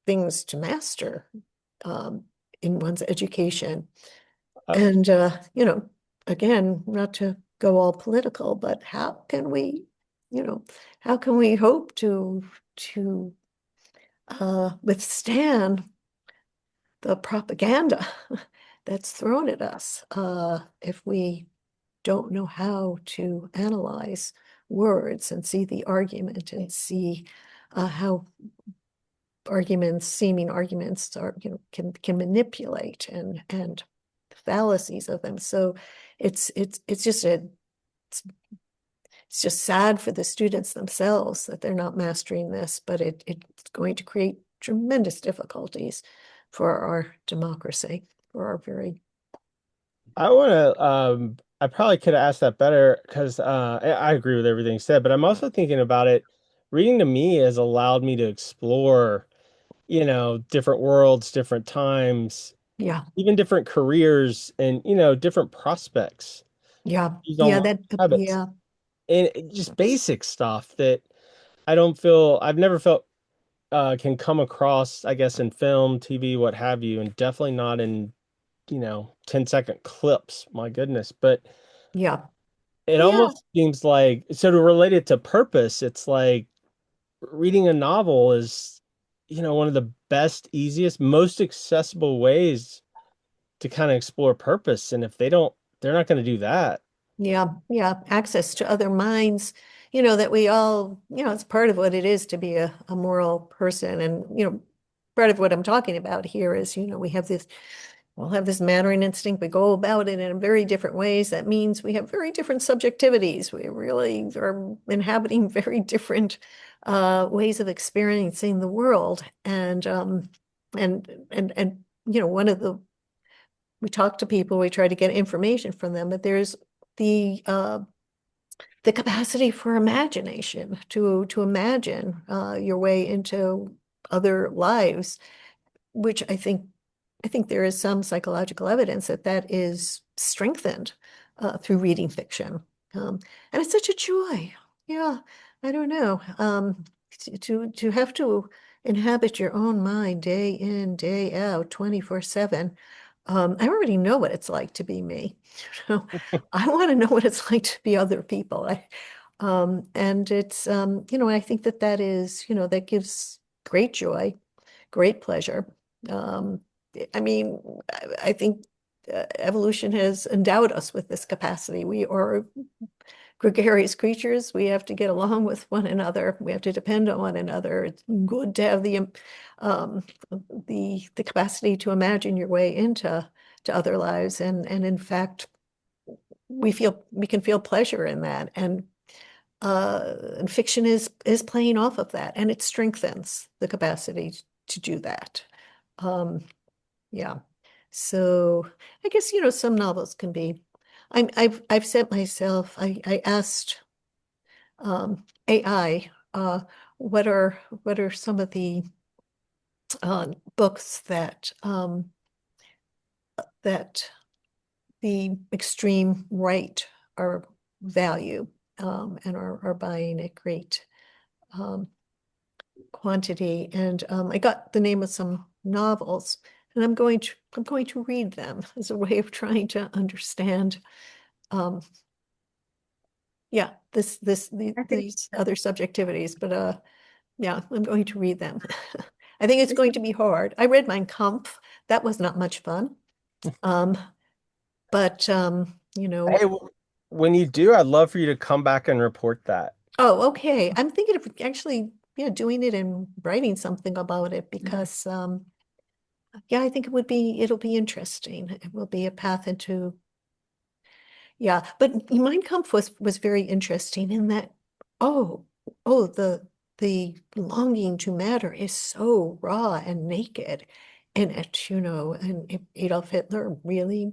things to master in one's education. And, again, not to go all political, but how can we hope to withstand the propaganda that's thrown at us if we don't know how to analyze words and see the argument and see how seeming arguments are, can manipulate and fallacies of them. So it's just sad for the students themselves that they're not mastering this, but it's going to create tremendous difficulties for our democracy, for our very. I probably could have asked that better because I agree with everything you said, but I'm also thinking about it. Reading to me has allowed me to explore, different worlds, different times, Yeah, even different careers and, different prospects. yeah, Use all my habits. yeah, And just basic stuff that I've never felt can come across, I guess, in film, TV, what have you, and definitely not in, 10-second clips. My goodness. But yeah, it yeah, almost seems like, so to relate it to purpose, it's like reading a novel is, one of the best, easiest, most accessible ways to kind of explore purpose. And if they're not going to do that. yeah. Access to other minds, that we all, it's part of what it is to be a moral person. And, part of what I'm talking about here is, we'll have this mattering instinct. We go about it in very different ways. That means we have very different subjectivities. We really are inhabiting very different ways of experiencing the world. And one of we talk to people, we try to get information from them, but there's the capacity for imagination, to imagine your way into other lives, which I think there is some psychological evidence that is strengthened through reading fiction. And it's such a joy. Yeah, I don't know. To have to inhabit your own mind day in, day out, 24/7. I already know what it's like to be me. I want to know what it's like to be other people. And it's, I think that is, that gives great joy, great pleasure. I mean, I think evolution has endowed us with this capacity. We are gregarious creatures. We have to get along with one another. We have to depend on one another. It's good to have the capacity to imagine your way into other lives, and in fact, we can feel pleasure in that, and fiction is playing off of that, and it strengthens the capacity to do that. Yeah. So I guess, some novels can be, I've set myself, I asked AI, what are some of the books that the extreme right are value and are buying at great quantity. And I got the name of some novels, and I'm going to read them as a way of trying to understand Yeah, I think these other subjectivities, but yeah, I'm going to read them. I think it's going to be hard. I read Mein Kampf. That was not much fun. Um, but you know, Hey, when you do, I'd love for you to come back and report that. oh, okay. I'm thinking of actually, yeah, doing it and writing something about it because yeah, I think it'll be interesting. It will be a path into, yeah, but Mein Kampf was very interesting in that, oh, oh, the longing to matter is so raw and naked in it, and Adolf Hitler really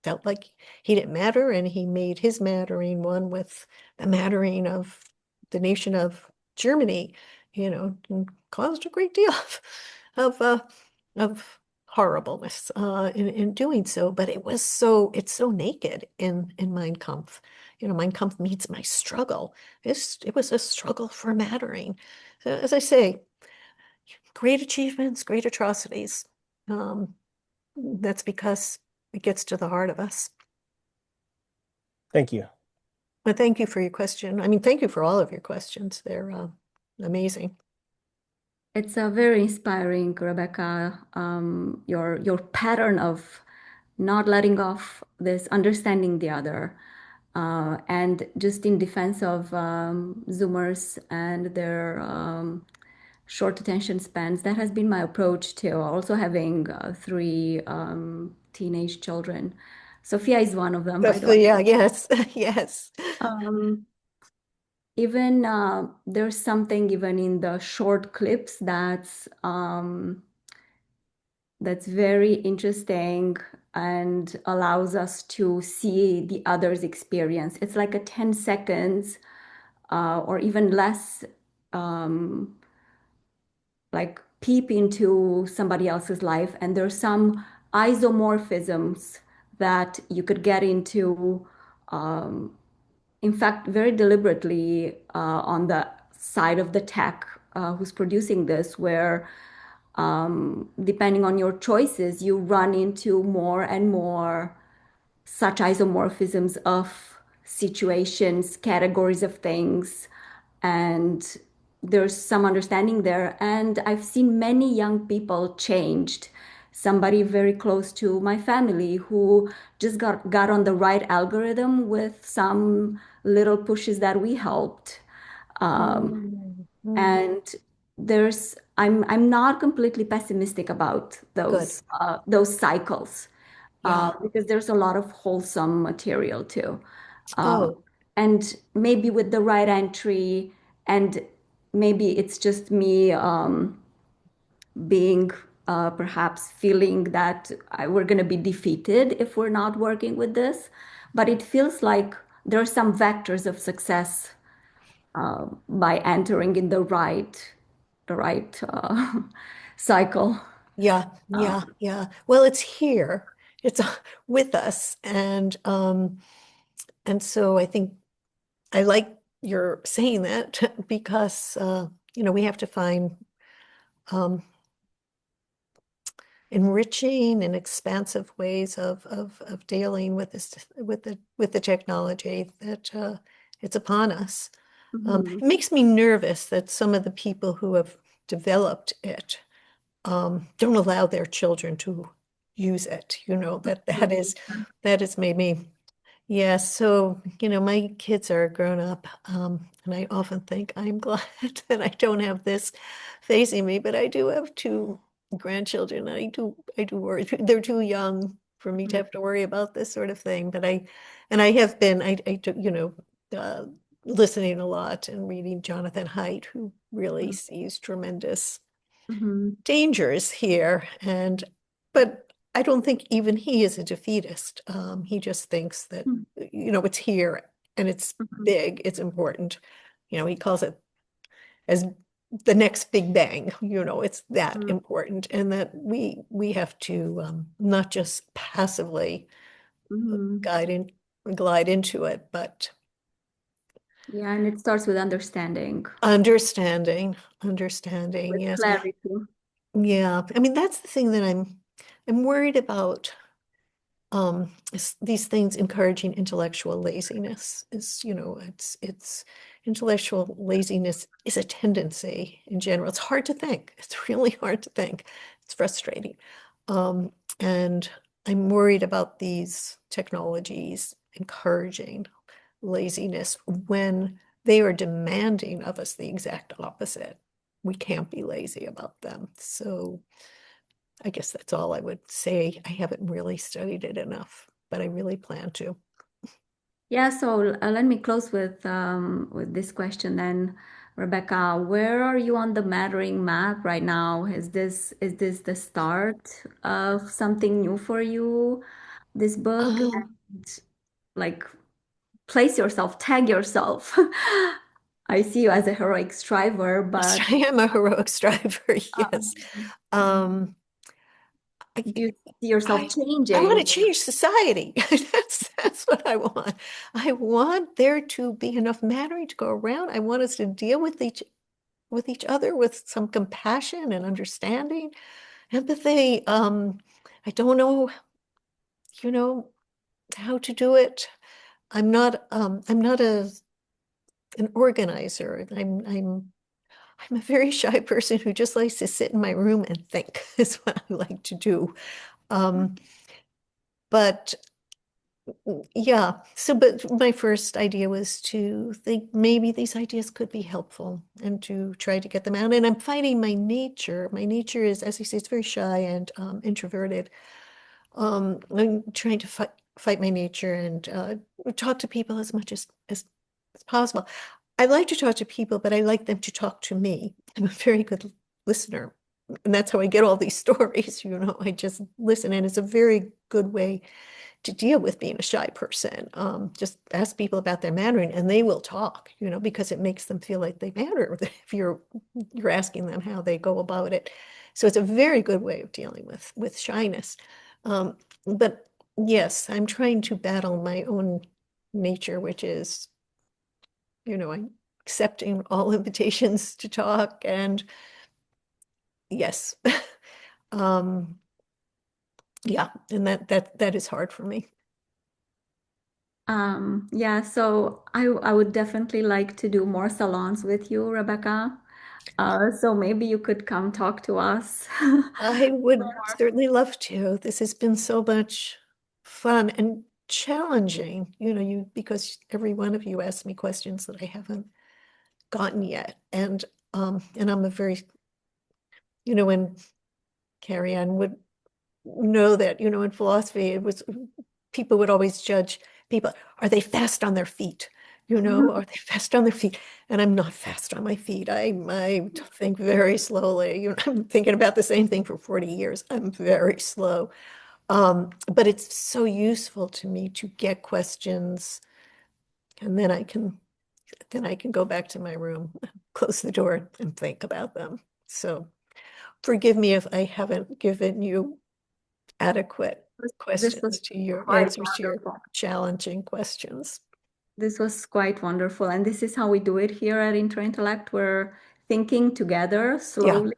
felt like he didn't matter, and he made his mattering one with the mattering of the nation of Germany, and caused a great deal of horribleness in doing so, but it's so naked in Mein Kampf. Mein Kampf meets my struggle. It was a struggle for mattering. So, as I say, great achievements, great atrocities. That's because it gets to the heart of us. Thank you. But thank you for your question. I mean, thank you for all of your questions. They're amazing. it's very inspiring, Rebecca. Your pattern of not letting off this, understanding the other, and just in defense of Zoomers and their short attention spans. That has been my approach to also having three teenage children. Sophia is one of them, by the way. Yeah, yes, yes. Um, even there's something even in the short clips that's very interesting and allows us to see the other's experience. It's like a 10 seconds or even less, um, like peep into somebody else's life. And there's some isomorphisms that you could get into, in fact, very deliberately on the side of the tech who's producing this, where depending on your choices, you run into more and more such isomorphisms of situations, categories of things, and there's some understanding there. And I've seen many young people changed. Somebody very close to my family who just got on the right algorithm with some little pushes that we helped. Mm. And I'm not completely pessimistic about Good. those cycles Yeah. because there's a lot of wholesome material too. Um, Oh, and maybe with the right entry, and maybe it's just me being perhaps feeling that we're going to be defeated if we're not working with this. But it feels like there are some vectors of success by entering in the right cycle. yeah, yeah, yeah. Well, it's here. It's with us. And so I think I like your saying that because we have to find um enriching and expansive ways of dealing with this with the technology that it's upon us. Mhm. It makes me nervous that some of the people who have developed it don't allow their children to use it. That has made me, yeah. So, my kids are grown up, and I often think I'm glad that I don't have this facing me, but I do have two grandchildren. I do worry. They're too young for me to have to worry about this sort of thing. And I have been, I do, uh, listening a lot and reading Jonathan Haidt, who really sees tremendous Mhm. dangers here. But I don't think even he is a defeatist. He just thinks that, it's here and it's Mhm. big, it's important. He calls it as the next big bang, it's that Mhm. important, and that we have to not just passively Mhm. guide in, glide into it, but Yeah, and it starts with understanding, understanding, with yes. clarity. Yeah, I mean, that's the thing that I'm worried about. these things encouraging intellectual laziness is, it's intellectual laziness is a tendency in general. It's hard to think. It's really hard to think. It's frustrating. And I'm worried about these technologies encouraging laziness when they are demanding of us the exact opposite. We can't be lazy about them. So I guess that's all I would say. I haven't really studied it enough, but I really plan to. Yeah, so let me close with this question then, Rebecca. Where are you on the mattering map right now? Is this the start of something new for you, this book? Um, And like place yourself, tag yourself. I see you as a heroic striver, but I am a heroic striver, yes. um, Um, do you see yourself I want changing? to change society. That's what I want. I want there to be enough mattering to go around. I want us to deal with each other with some compassion and understanding, empathy. I don't know, you know, how to do it. I'm not an organizer. I'm a very shy person who just likes to sit in my room and think is what I like to do. Um, but yeah, but my first idea was to think maybe these ideas could be helpful and to try to get them out. And I'm fighting my nature. My nature is, as you say, it's very shy and introverted. I'm trying to fight my nature and talk to people as much as possible. I like to talk to people, but I like them to talk to me. I'm a very good listener. And that's how I get all these stories, I just listen. And it's a very good way to deal with being a shy person. Just ask people about their Mandarin and they will talk, because it makes them feel like they matter if you're asking them how they go about it. So it's a very good way of dealing with shyness. But yes, I'm trying to battle my own nature, which is, I'm accepting all invitations to talk and yes. Um, yeah, and that is hard for me. Yeah, so I would definitely like to do more salons with you, Rebecca. So maybe you could come talk to us. I would certainly love to. This has been so much fun and challenging, because every one of you asked me questions that I haven't gotten yet. And I'm a very, when Carrie Ann would know that, in philosophy, people would always judge people. Are they fast on their feet? Are they fast on their feet? And I'm not fast on my feet. I think very slowly. I'm thinking about the same thing for 40 years. I'm very slow. But it's so useful to me to get questions, and then I can go back to my room, close the door, and think about them. So forgive me if I haven't given you adequate This was questions to your quite answers to your wonderful. challenging questions. This was quite wonderful. And this is how we do it here at Interintellect. We're thinking together Yeah, slowly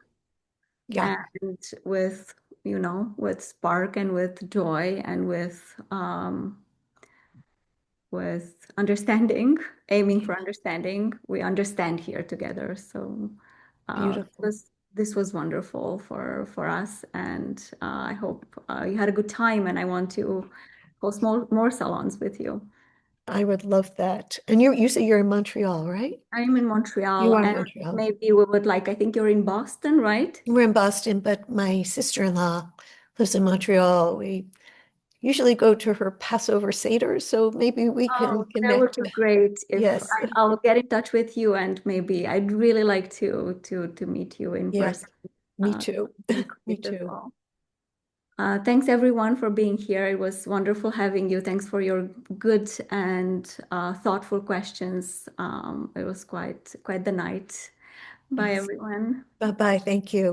yeah, and with spark and with joy and with understanding, aiming for understanding. We understand here together. So beautiful. this was wonderful for us, and I hope you had a good time. And I want to host more salons with you. I would love that. And you say you're in Montreal, right? I'm in You Montreal, are in and Montreal. maybe we would like. I think you're in Boston, right? We're in Boston, but my sister-in-law lives in Montreal. We usually go to her Passover Seder, so maybe we can Oh, that would connect. be great if Yes, I'll get in touch with you, and maybe I'd really like to meet you in yeah, person. me too. In Me Crete as too. well. Thanks everyone for being here. It was wonderful having you. Thanks for your good and thoughtful questions. It was quite the night. Bye Yes. everyone. Bye-bye. Thank you.